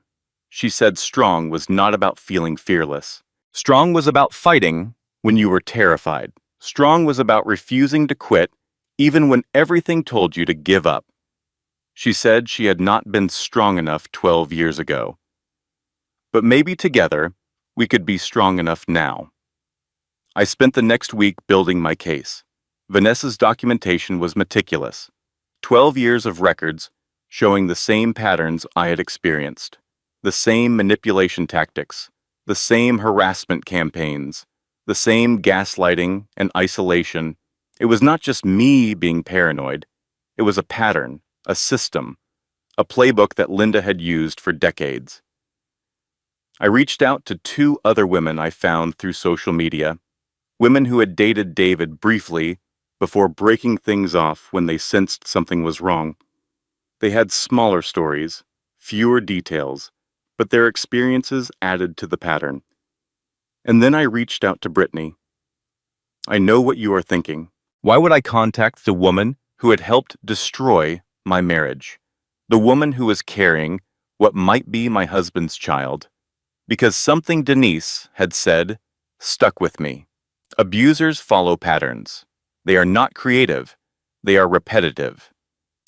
She said strong was not about feeling fearless. Strong was about fighting when you were terrified. Strong was about refusing to quit even when everything told you to give up. She said she had not been strong enough 12 years ago. But maybe together, we could be strong enough now. I spent the next week building my case. Vanessa's documentation was meticulous. 12 years of records showing the same patterns I had experienced, the same manipulation tactics, the same harassment campaigns, the same gaslighting and isolation. It was not just me being paranoid. It was a pattern, a system, a playbook that Linda had used for decades. I reached out to 2 other women I found through social media, women who had dated David briefly before breaking things off when they sensed something was wrong. They had smaller stories, fewer details, but their experiences added to the pattern. And then I reached out to Brittany. I know what you are thinking. Why would I contact the woman who had helped destroy my marriage? The woman who was carrying what might be my husband's child? Because something Denise had said stuck with me. Abusers follow patterns. They are not creative. They are repetitive.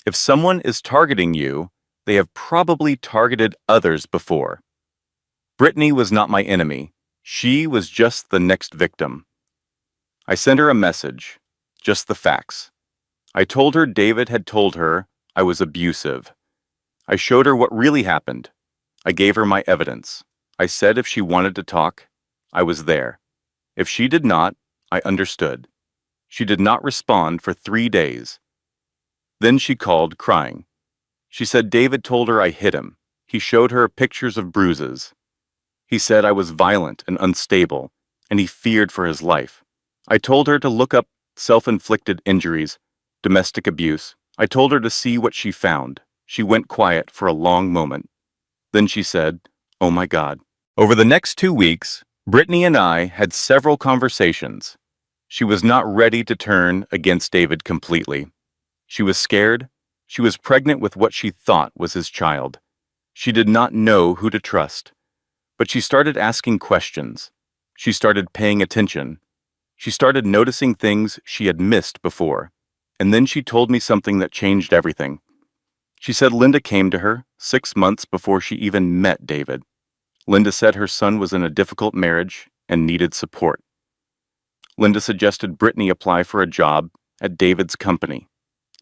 If someone is targeting you, they have probably targeted others before. Brittany was not my enemy. She was just the next victim. I sent her a message, just the facts. I told her David had told her I was abusive. I showed her what really happened. I gave her my evidence. I said if she wanted to talk, I was there. If she did not, I understood. She did not respond for 3 days. Then she called, crying. She said David told her I hit him. He showed her pictures of bruises. He said I was violent and unstable, and he feared for his life. I told her to look up self-inflicted injuries, domestic abuse. I told her to see what she found. She went quiet for a long moment. Then she said, "Oh my God." Over the next 2 weeks, Brittany and I had several conversations. She was not ready to turn against David completely. She was scared. She was pregnant with what she thought was his child. She did not know who to trust. But she started asking questions. She started paying attention. She started noticing things she had missed before. And then she told me something that changed everything. She said Linda came to her 6 months before she even met David. Linda said her son was in a difficult marriage and needed support. Linda suggested Brittany apply for a job at David's company.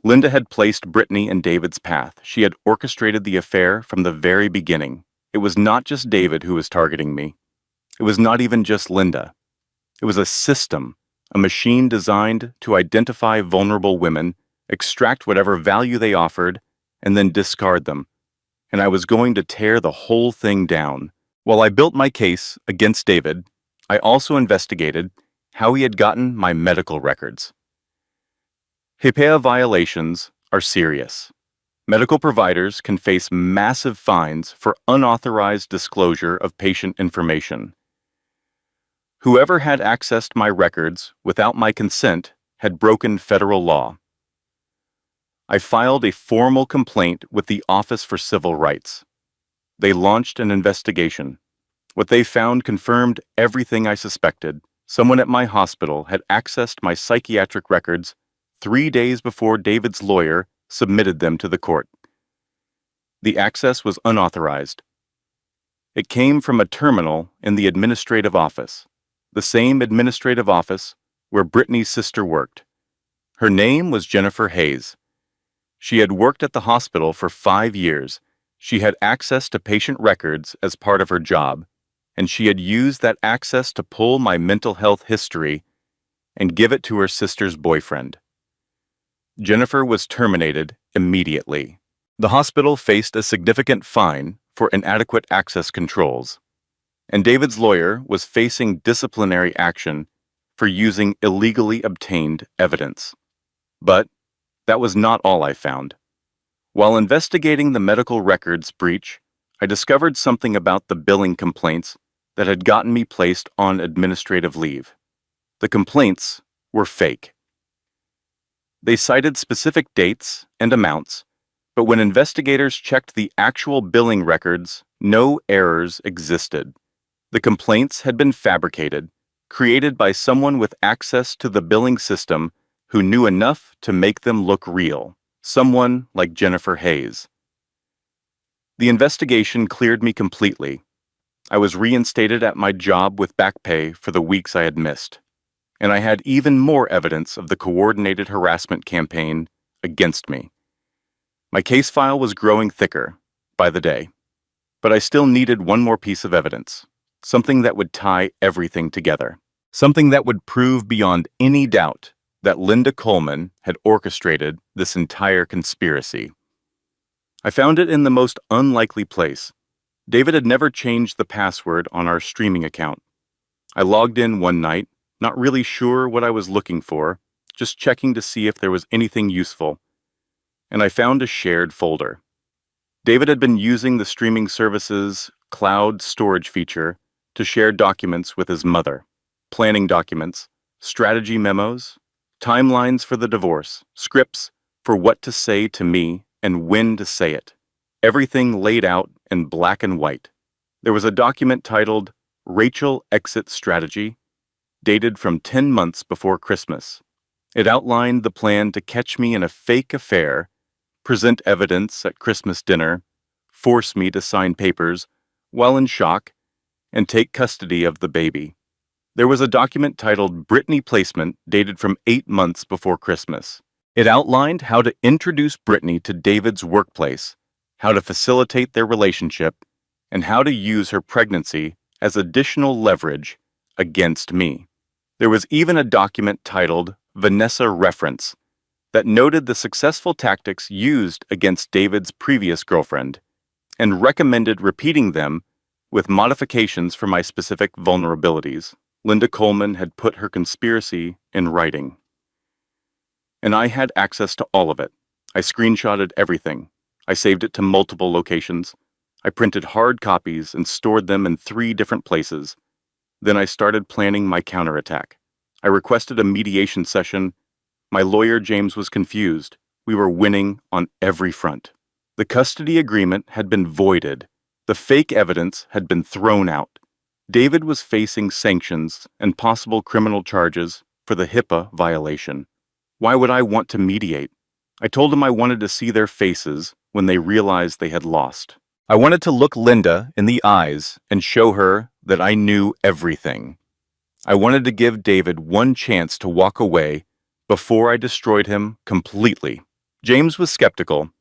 Linda had placed Brittany in David's path. She had orchestrated the affair from the very beginning. It was not just David who was targeting me. It was not even just Linda. It was a system, a machine designed to identify vulnerable women, extract whatever value they offered, and then discard them. And I was going to tear the whole thing down. While I built my case against David, I also investigated how he had gotten my medical records. HIPAA violations are serious. Medical providers can face massive fines for unauthorized disclosure of patient information. Whoever had accessed my records without my consent had broken federal law. I filed a formal complaint with the Office for Civil Rights. They launched an investigation. What they found confirmed everything I suspected. Someone at my hospital had accessed my psychiatric records 3 days before David's lawyer submitted them to the court. The access was unauthorized. It came from a terminal in the administrative office, the same administrative office where Brittany's sister worked. Her name was Jennifer Hayes. She had worked at the hospital for 5 years. She had access to patient records as part of her job, and she had used that access to pull my mental health history and give it to her sister's boyfriend. Jennifer was terminated immediately. The hospital faced a significant fine for inadequate access controls, and David's lawyer was facing disciplinary action for using illegally obtained evidence. But that was not all I found. While investigating the medical records breach, I discovered something about the billing complaints that had gotten me placed on administrative leave. The complaints were fake. They cited specific dates and amounts, but when investigators checked the actual billing records, no errors existed. The complaints had been fabricated, created by someone with access to the billing system who knew enough to make them look real, someone like Jennifer Hayes. The investigation cleared me completely. I was reinstated at my job with back pay for the weeks I had missed, and I had even more evidence of the coordinated harassment campaign against me. My case file was growing thicker by the day, but I still needed one more piece of evidence, something that would tie everything together, something that would prove beyond any doubt that Linda Coleman had orchestrated this entire conspiracy. I found it in the most unlikely place. David had never changed the password on our streaming account. I logged in one night, not really sure what I was looking for, just checking to see if there was anything useful, and I found a shared folder. David had been using the streaming service's cloud storage feature to share documents with his mother, planning documents, strategy memos, timelines for the divorce, scripts for what to say to me and when to say it. Everything laid out in black and white. There was a document titled Rachel Exit Strategy, dated from 10 months before Christmas. It outlined the plan to catch me in a fake affair, present evidence at Christmas dinner, force me to sign papers while in shock, and take custody of the baby. There was a document titled Brittany Placement, dated from 8 months before Christmas. It outlined how to introduce Brittany to David's workplace, how to facilitate their relationship, and how to use her pregnancy as additional leverage against me. There was even a document titled Vanessa Reference that noted the successful tactics used against David's previous girlfriend and recommended repeating them with modifications for my specific vulnerabilities. Linda Coleman had put her conspiracy in writing, and I had access to all of it. I screenshotted everything. I saved it to multiple locations. I printed hard copies and stored them in 3 different places. Then I started planning my counterattack. I requested a mediation session. My lawyer, James, was confused. We were winning on every front. The custody agreement had been voided. The fake evidence had been thrown out. David was facing sanctions and possible criminal charges for the HIPAA violation. Why would I want to mediate? I told him I wanted to see their faces when they realized they had lost. I wanted to look Linda in the eyes and show her that I knew everything. I wanted to give David one chance to walk away before I destroyed him completely. James was skeptical,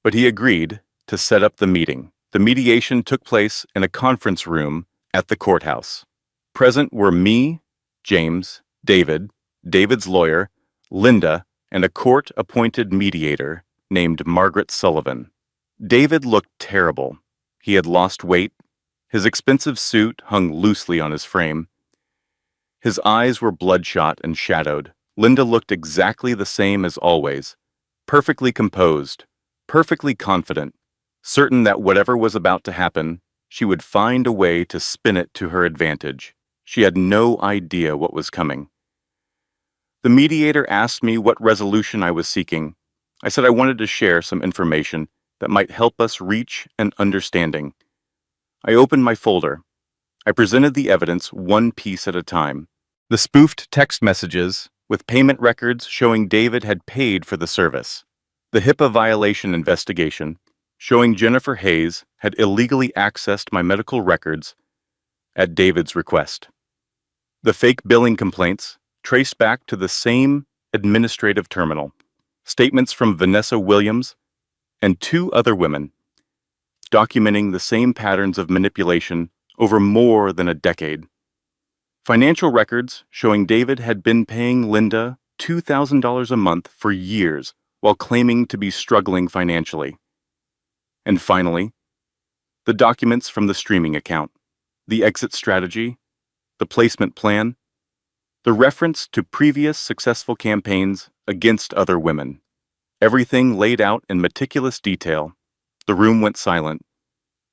but he agreed to set up the meeting. The mediation took place in a conference room at the courthouse. Present were me, James, David, David's lawyer, Linda, and a court-appointed mediator named Margaret Sullivan. David looked terrible. He had lost weight. His expensive suit hung loosely on his frame. His eyes were bloodshot and shadowed. Linda looked exactly the same as always, perfectly composed, perfectly confident, certain that whatever was about to happen, she would find a way to spin it to her advantage. She had no idea what was coming. The mediator asked me what resolution I was seeking. I said I wanted to share some information that might help us reach an understanding. I opened my folder. I presented the evidence one piece at a time. The spoofed text messages with payment records showing David had paid for the service. The HIPAA violation investigation showing Jennifer Hayes had illegally accessed my medical records at David's request. The fake billing complaints traced back to the same administrative terminal. Statements from Vanessa Williams and 2 other women, documenting the same patterns of manipulation over more than a decade. Financial records showing David had been paying Linda $2,000 a month for years while claiming to be struggling financially. And finally, the documents from the streaming account, the exit strategy, the placement plan. The reference to previous successful campaigns against other women. Everything laid out in meticulous detail. The room went silent.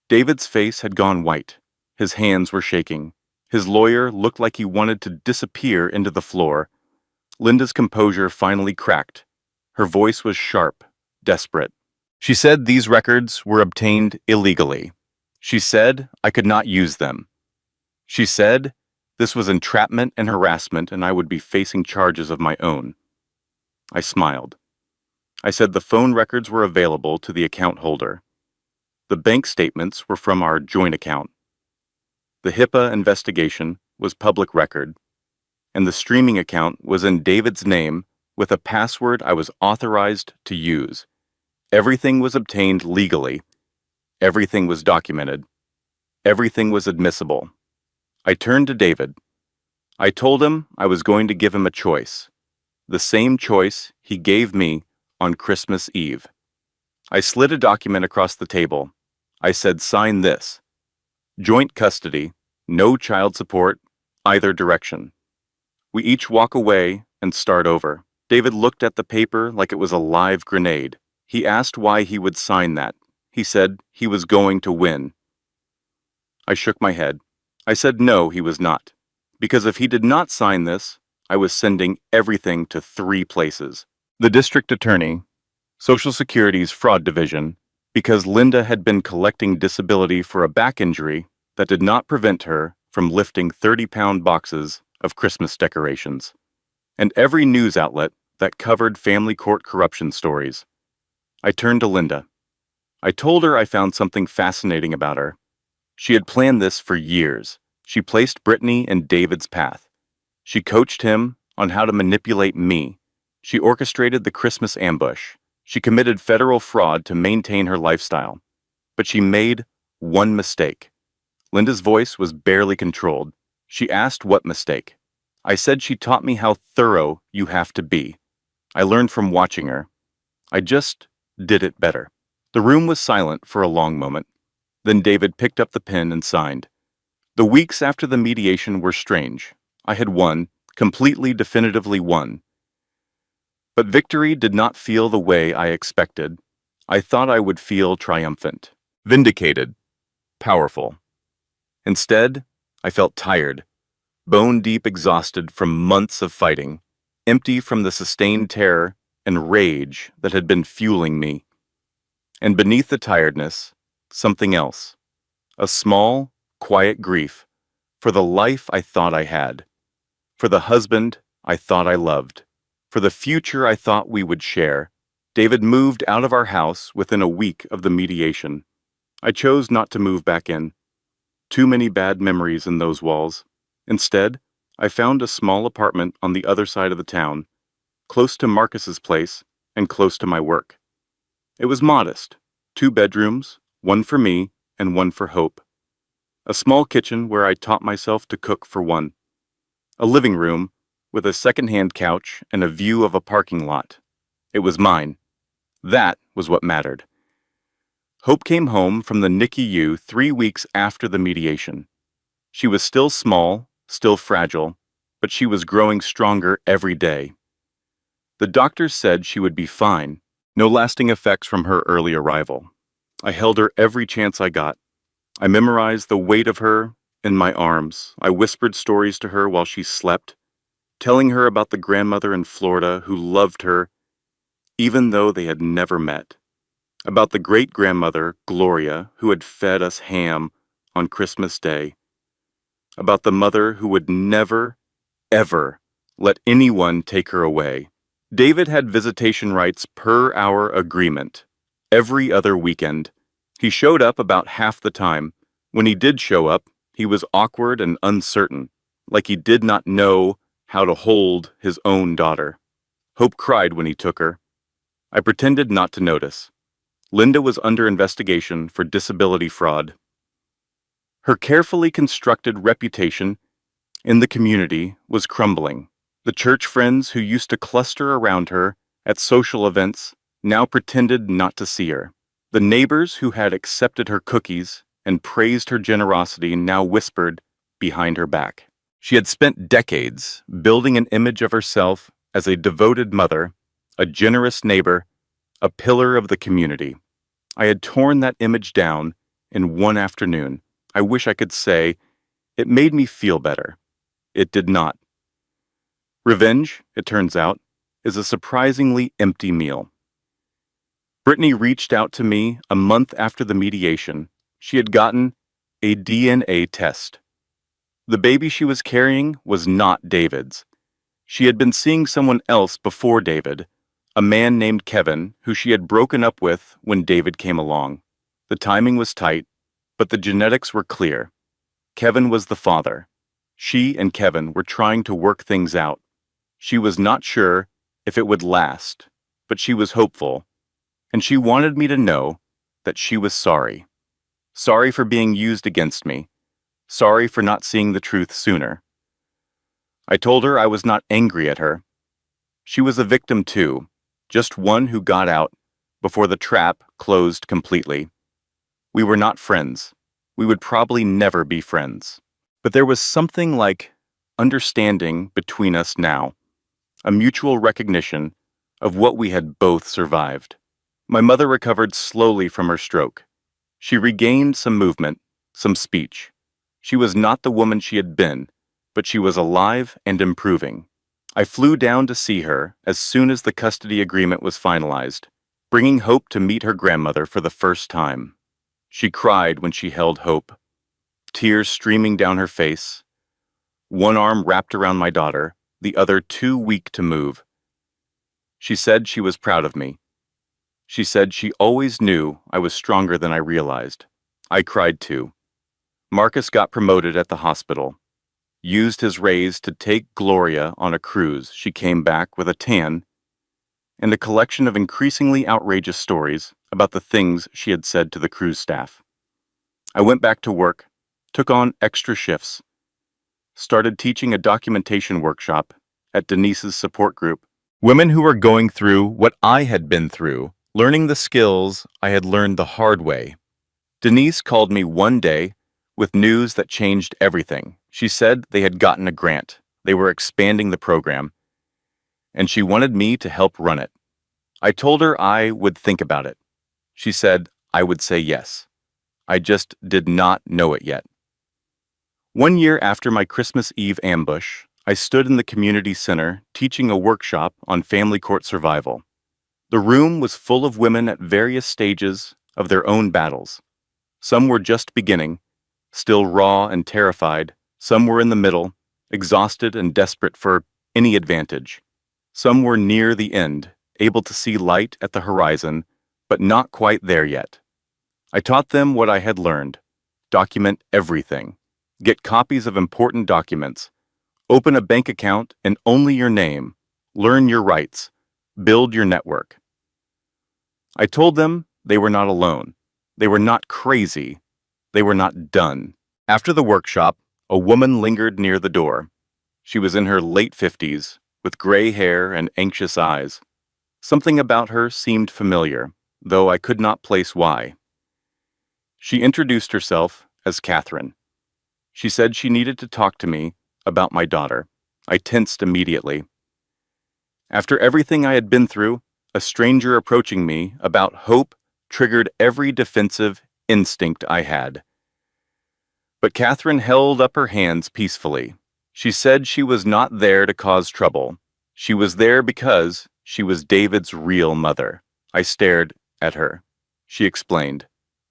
David's face had gone white. His hands were shaking. His lawyer looked like he wanted to disappear into the floor. Linda's composure finally cracked. Her voice was sharp, desperate. She said these records were obtained illegally. She said I could not use them. She said this was entrapment and harassment and I would be facing charges of my own. I smiled. I said the phone records were available to the account holder. The bank statements were from our joint account. The HIPAA investigation was public record, and the streaming account was in David's name with a password I was authorized to use. Everything was obtained legally. Everything was documented. Everything was admissible. I turned to David. I told him I was going to give him a choice, the same choice he gave me on Christmas Eve. I slid a document across the table. I said, sign this. Joint custody, no child support, either direction. We each walk away and start over. David looked at the paper like it was a live grenade. He asked why he would sign that. He said he was going to win. I shook my head. I said no, he was not. Because if he did not sign this, I was sending everything to 3 places. The district attorney, Social Security's fraud division, because Linda had been collecting disability for a back injury that did not prevent her from lifting 30-pound boxes of Christmas decorations, and every news outlet that covered family court corruption stories. I turned to Linda. I told her I found something fascinating about her. She had planned this for years. She placed Brittany in David's path. She coached him on how to manipulate me. She orchestrated the Christmas ambush. She committed federal fraud to maintain her lifestyle. But she made one mistake. Linda's voice was barely controlled. She asked what mistake. I said she taught me how thorough you have to be. I learned from watching her. I just did it better. The room was silent for a long moment. Then David picked up the pen and signed. The weeks after the mediation were strange. I had won, completely definitively won. But victory did not feel the way I expected. I thought I would feel triumphant, vindicated, powerful. Instead, I felt tired, bone-deep exhausted from months of fighting, empty from the sustained terror and rage that had been fueling me. And beneath the tiredness, something else, a small, quiet grief for the life I thought I had, for the husband I thought I loved, for the future I thought we would share. David moved out of our house within a week of the mediation. I chose not to move back in. Too many bad memories in those walls. Instead, I found a small apartment on the other side of the town, close to Marcus's place and close to my work. It was modest, 2 bedrooms, one for me and one for Hope. A small kitchen where I taught myself to cook for one. A living room with a second-hand couch and a view of a parking lot. It was mine. That was what mattered. Hope came home from the NICU 3 weeks after the mediation. She was still small, still fragile, but she was growing stronger every day. The doctors said she would be fine. No lasting effects from her early arrival. I held her every chance I got. I memorized the weight of her in my arms. I whispered stories to her while she slept, telling her about the grandmother in Florida who loved her, even though they had never met. About the great-grandmother, Gloria, who had fed us ham on Christmas Day. About the mother who would never, ever let anyone take her away. David had visitation rights per our agreement, every other weekend. He showed up about half the time. When he did show up, he was awkward and uncertain, like he did not know how to hold his own daughter. Hope cried when he took her. I pretended not to notice. Linda was under investigation for disability fraud. Her carefully constructed reputation in the community was crumbling. The church friends who used to cluster around her at social events now pretended not to see her. The neighbors who had accepted her cookies and praised her generosity now whispered behind her back. She had spent decades building an image of herself as a devoted mother, a generous neighbor, a pillar of the community. I had torn that image down in one afternoon. I wish I could say it made me feel better. It did not. Revenge, it turns out, is a surprisingly empty meal. Brittany reached out to me a month after the mediation. She had gotten a DNA test. The baby she was carrying was not David's. She had been seeing someone else before David, a man named Kevin, who she had broken up with when David came along. The timing was tight, but the genetics were clear. Kevin was the father. She and Kevin were trying to work things out. She was not sure if it would last, but she was hopeful, and she wanted me to know that she was sorry. Sorry for being used against me. Sorry for not seeing the truth sooner. I told her I was not angry at her. She was a victim too, just one who got out before the trap closed completely. We were not friends. We would probably never be friends. But there was something like understanding between us now, a mutual recognition of what we had both survived. My mother recovered slowly from her stroke. She regained some movement, some speech. She was not the woman she had been, but she was alive and improving. I flew down to see her as soon as the custody agreement was finalized, bringing Hope to meet her grandmother for the first time. She cried when she held Hope, tears streaming down her face, one arm wrapped around my daughter, the other too weak to move. She said she was proud of me. She said she always knew I was stronger than I realized. I cried too. Marcus got promoted at the hospital, used his raise to take Gloria on a cruise. She came back with a tan and a collection of increasingly outrageous stories about the things she had said to the cruise staff. I went back to work, took on extra shifts, started teaching a documentation workshop at Denise's support group. Women who were going through what I had been through, learning the skills I had learned the hard way. Denise called me one day with news that changed everything. She said they had gotten a grant. They were expanding the program, and she wanted me to help run it. I told her I would think about it. She said I would say yes. I just did not know it yet. 1 year after my Christmas Eve ambush, I stood in the community center teaching a workshop on family court survival. The room was full of women at various stages of their own battles. Some were just beginning, still raw and terrified. Some were in the middle, exhausted and desperate for any advantage. Some were near the end, able to see light at the horizon, but not quite there yet. I taught them what I had learned. Document everything. Get copies of important documents. Open a bank account and only your name. Learn your rights. Build your network. I told them they were not alone. They were not crazy. They were not done. After the workshop, a woman lingered near the door. She was in her late 50s, with gray hair and anxious eyes. Something about her seemed familiar, though I could not place why. She introduced herself as Catherine. She said she needed to talk to me about my daughter. I tensed immediately. After everything I had been through, a stranger approaching me about Hope triggered every defensive instinct I had. But Catherine held up her hands peacefully. She said she was not there to cause trouble. She was there because she was David's real mother. I stared at her. She explained.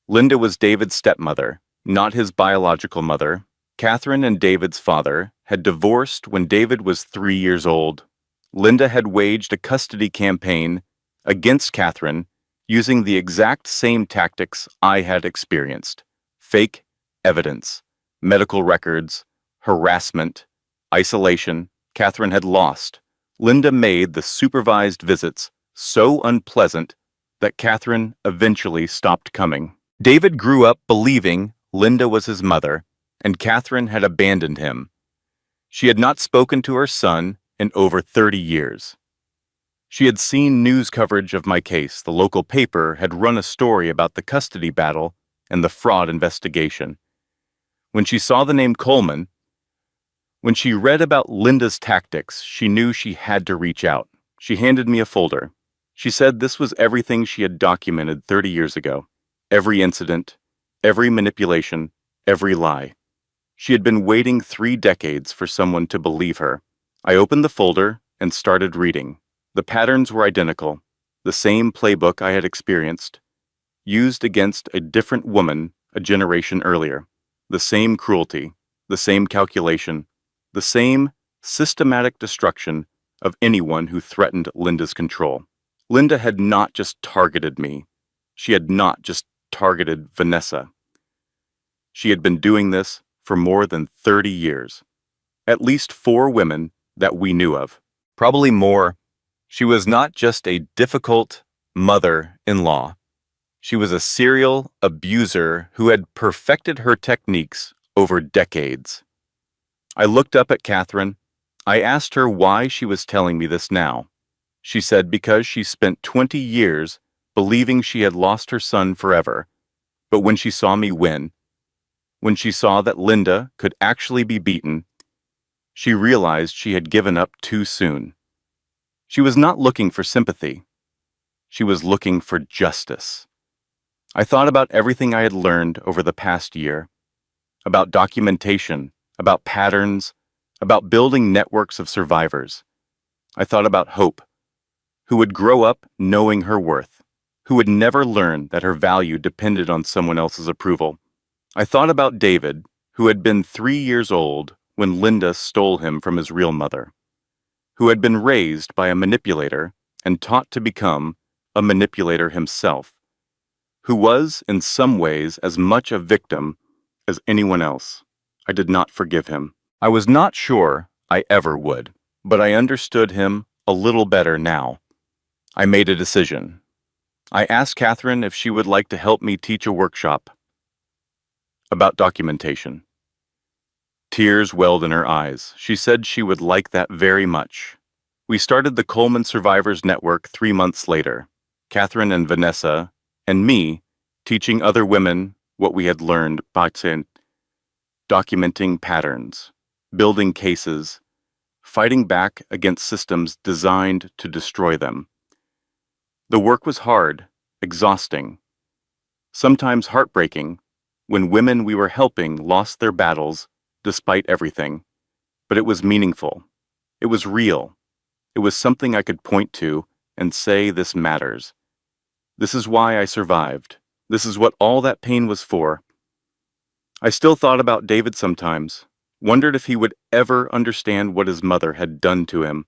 Linda was David's stepmother, not his biological mother. Catherine and David's father had divorced when David was 3 years old. Linda had waged a custody campaign against Catherine using the exact same tactics I had experienced. Fake evidence, medical records, harassment, isolation. Catherine had lost. Linda made the supervised visits so unpleasant that Catherine eventually stopped coming. David grew up believing Linda was his mother, and Catherine had abandoned him. She had not spoken to her son in over 30 years. She had seen news coverage of my case. The local paper had run a story about the custody battle and the fraud investigation. When she saw the name Coleman, When she read about Linda's tactics, she knew she had to reach out. She handed me a folder. She said this was everything she had documented 30 years ago. Every incident, every manipulation, every lie. She had been waiting 3 decades for someone to believe her. I opened the folder and started reading. The patterns were identical, the same playbook I had experienced, used against a different woman a generation earlier. The same cruelty, the same calculation, the same systematic destruction of anyone who threatened Linda's control. Linda had not just targeted me. She had not just targeted Vanessa. She had been doing this for more than 30 years. At least 4 women that we knew of. Probably more. She was not just a difficult mother-in-law. She was a serial abuser who had perfected her techniques over decades. I looked up at Catherine. I asked her why she was telling me this now. She said because she spent 20 years believing she had lost her son forever. But when she saw me win, when she saw that Linda could actually be beaten, she realized she had given up too soon. She was not looking for sympathy. She was looking for justice. I thought about everything I had learned over the past year, about documentation, about patterns, about building networks of survivors. I thought about Hope, who would grow up knowing her worth, who would never learn that her value depended on someone else's approval. I thought about David, who had been 3 years old when Linda stole him from his real mother, who had been raised by a manipulator and taught to become a manipulator himself, who was, in some ways, as much a victim as anyone else. I did not forgive him. I was not sure I ever would, but I understood him a little better now. I made a decision. I asked Catherine if she would like to help me teach a workshop about documentation. Tears welled in her eyes. She said she would like that very much. We started the Coleman Survivors Network 3 months later. Catherine and Vanessa, and me, teaching other women what we had learned by documenting patterns, building cases, fighting back against systems designed to destroy them. The work was hard, exhausting, sometimes heartbreaking, when women we were helping lost their battles despite everything. But it was meaningful. It was real. It was something I could point to and say, this matters. This is why I survived. This is what all that pain was for. I still thought about David sometimes, wondered if he would ever understand what his mother had done to him,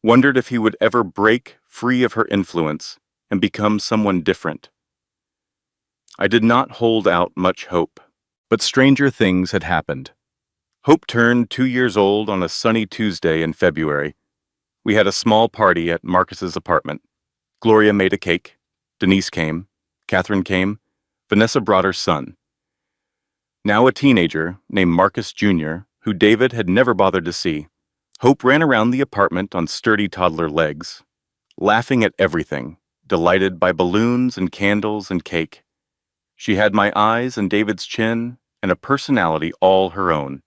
wondered if he would ever break free of her influence and become someone different. I did not hold out much hope, but stranger things had happened. Hope turned 2 years old on a sunny Tuesday in February. We had a small party at Marcus's apartment. Gloria made a cake. Denise came. Catherine came. Vanessa brought her son. Now a teenager named Marcus Jr., who David had never bothered to see. Hope ran around the apartment on sturdy toddler legs, laughing at everything, delighted by balloons and candles and cake. She had my eyes and David's chin and a personality all her own.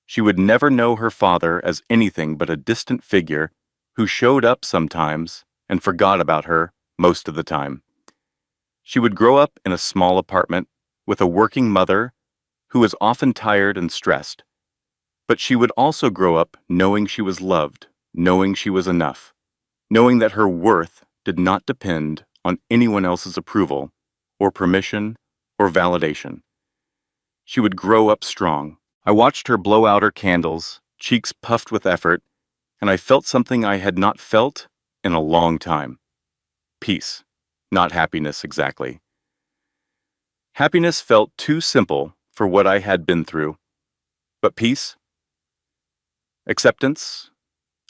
She would never know her father as anything but a distant figure who showed up sometimes and forgot about her most of the time. She would grow up in a small apartment with a working mother who was often tired and stressed. But she would also grow up knowing she was loved, knowing she was enough, knowing that her worth did not depend on anyone else's approval or permission or validation. She would grow up strong. I watched her blow out her candles, cheeks puffed with effort, and I felt something I had not felt in a long time. Peace, not happiness exactly. Happiness felt too simple for what I had been through. But peace? Acceptance?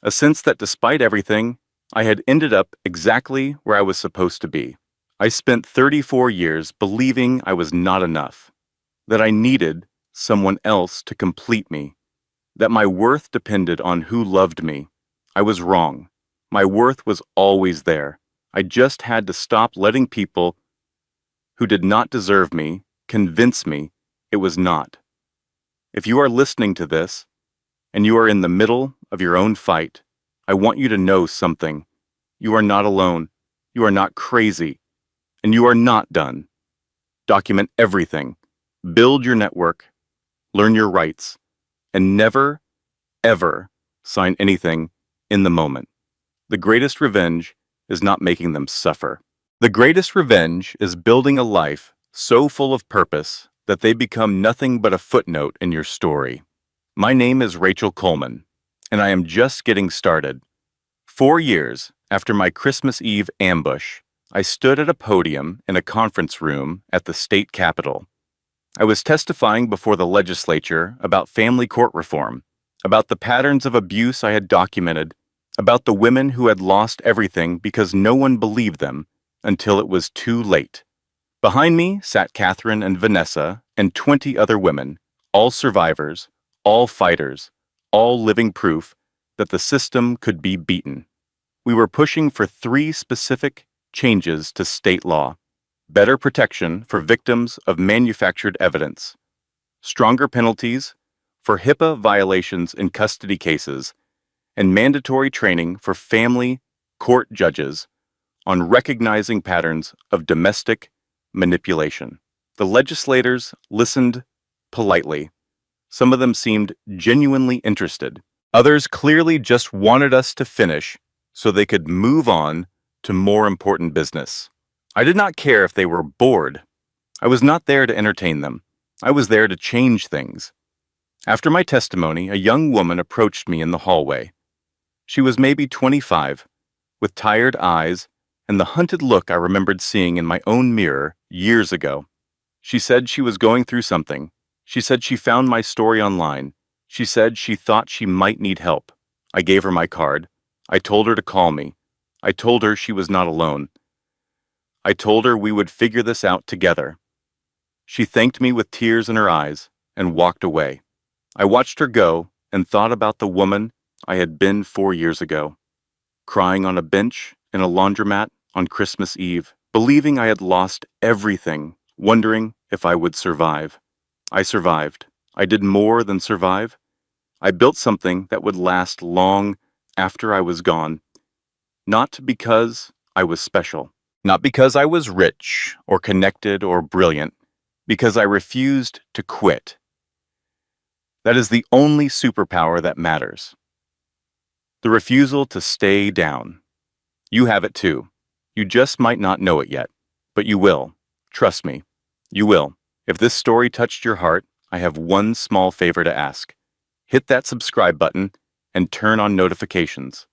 A sense that despite everything, I had ended up exactly where I was supposed to be. I spent 34 years believing I was not enough, that I needed someone else to complete me, that my worth depended on who loved me. I was wrong. My worth was always there. I just had to stop letting people who did not deserve me convince me it was not. If you are listening to this, and you are in the middle of your own fight, I want you to know something. You are not alone. You are not crazy. And you are not done. Document everything. Build your network. Learn your rights. And never, ever sign anything in the moment. The greatest revenge is not making them suffer. The greatest revenge is building a life so full of purpose that they become nothing but a footnote in your story. My name is Rachel Coleman, and I am just getting started. 4 years after my Christmas Eve ambush, I stood at a podium in a conference room at the state capitol. I was testifying before the legislature about family court reform, about the patterns of abuse I had documented, about the women who had lost everything because no one believed them until it was too late. Behind me sat Catherine and Vanessa and 20 other women, all survivors, all fighters, all living proof that the system could be beaten. We were pushing for 3 specific changes to state law: better protection for victims of manufactured evidence, stronger penalties for HIPAA violations in custody cases, and mandatory training for family court judges on recognizing patterns of domestic manipulation. The legislators listened politely. Some of them seemed genuinely interested. Others clearly just wanted us to finish so they could move on to more important business. I did not care if they were bored. I was not there to entertain them. I was there to change things. After my testimony, a young woman approached me in the hallway. She was maybe 25, with tired eyes and the hunted look I remembered seeing in my own mirror years ago. She said she was going through something. She said she found my story online. She said she thought she might need help. I gave her my card. I told her to call me. I told her she was not alone. I told her we would figure this out together. She thanked me with tears in her eyes and walked away. I watched her go and thought about the woman I had been 4 years ago, crying on a bench in a laundromat on Christmas Eve, believing I had lost everything, wondering if I would survive. I survived. I did more than survive. I built something that would last long after I was gone. Not because I was special. Not because I was rich or connected or brilliant. Because I refused to quit. That is the only superpower that matters. The refusal to stay down. You have it too. You just might not know it yet. But you will. Trust me. You will. If this story touched your heart, I have one small favor to ask. Hit that subscribe button and turn on notifications.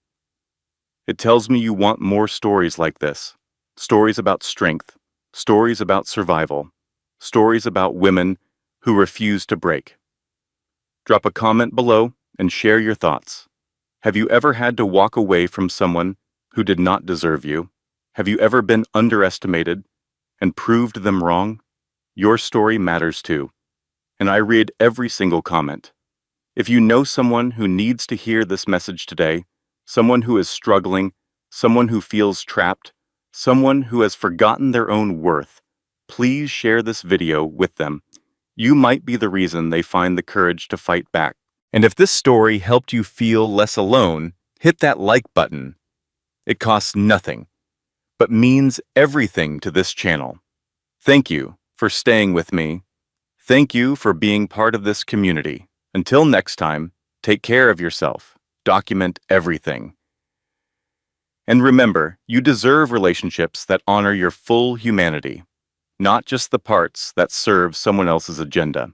It tells me you want more stories like this. Stories about strength. Stories about survival. Stories about women who refuse to break. Drop a comment below and share your thoughts. Have you ever had to walk away from someone who did not deserve you? Have you ever been underestimated and proved them wrong? Your story matters too, and I read every single comment. If you know someone who needs to hear this message today, someone who is struggling, someone who feels trapped, someone who has forgotten their own worth, please share this video with them. You might be the reason they find the courage to fight back. And if this story helped you feel less alone, hit that like button. It costs nothing, but means everything to this channel. Thank you for staying with me. Thank you for being part of this community. Until next time, take care of yourself. Document everything. And remember, you deserve relationships that honor your full humanity, not just the parts that serve someone else's agenda.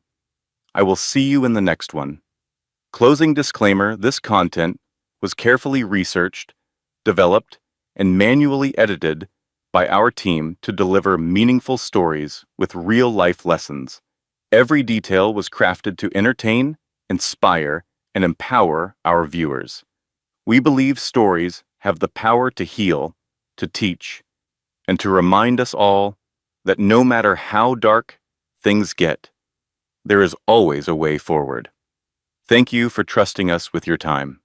I will see you in the next one. Closing disclaimer: this content was carefully researched, developed, and manually edited by our team to deliver meaningful stories with real-life lessons. Every detail was crafted to entertain, inspire, and empower our viewers. We believe stories have the power to heal, to teach, and to remind us all that no matter how dark things get, there is always a way forward. Thank you for trusting us with your time.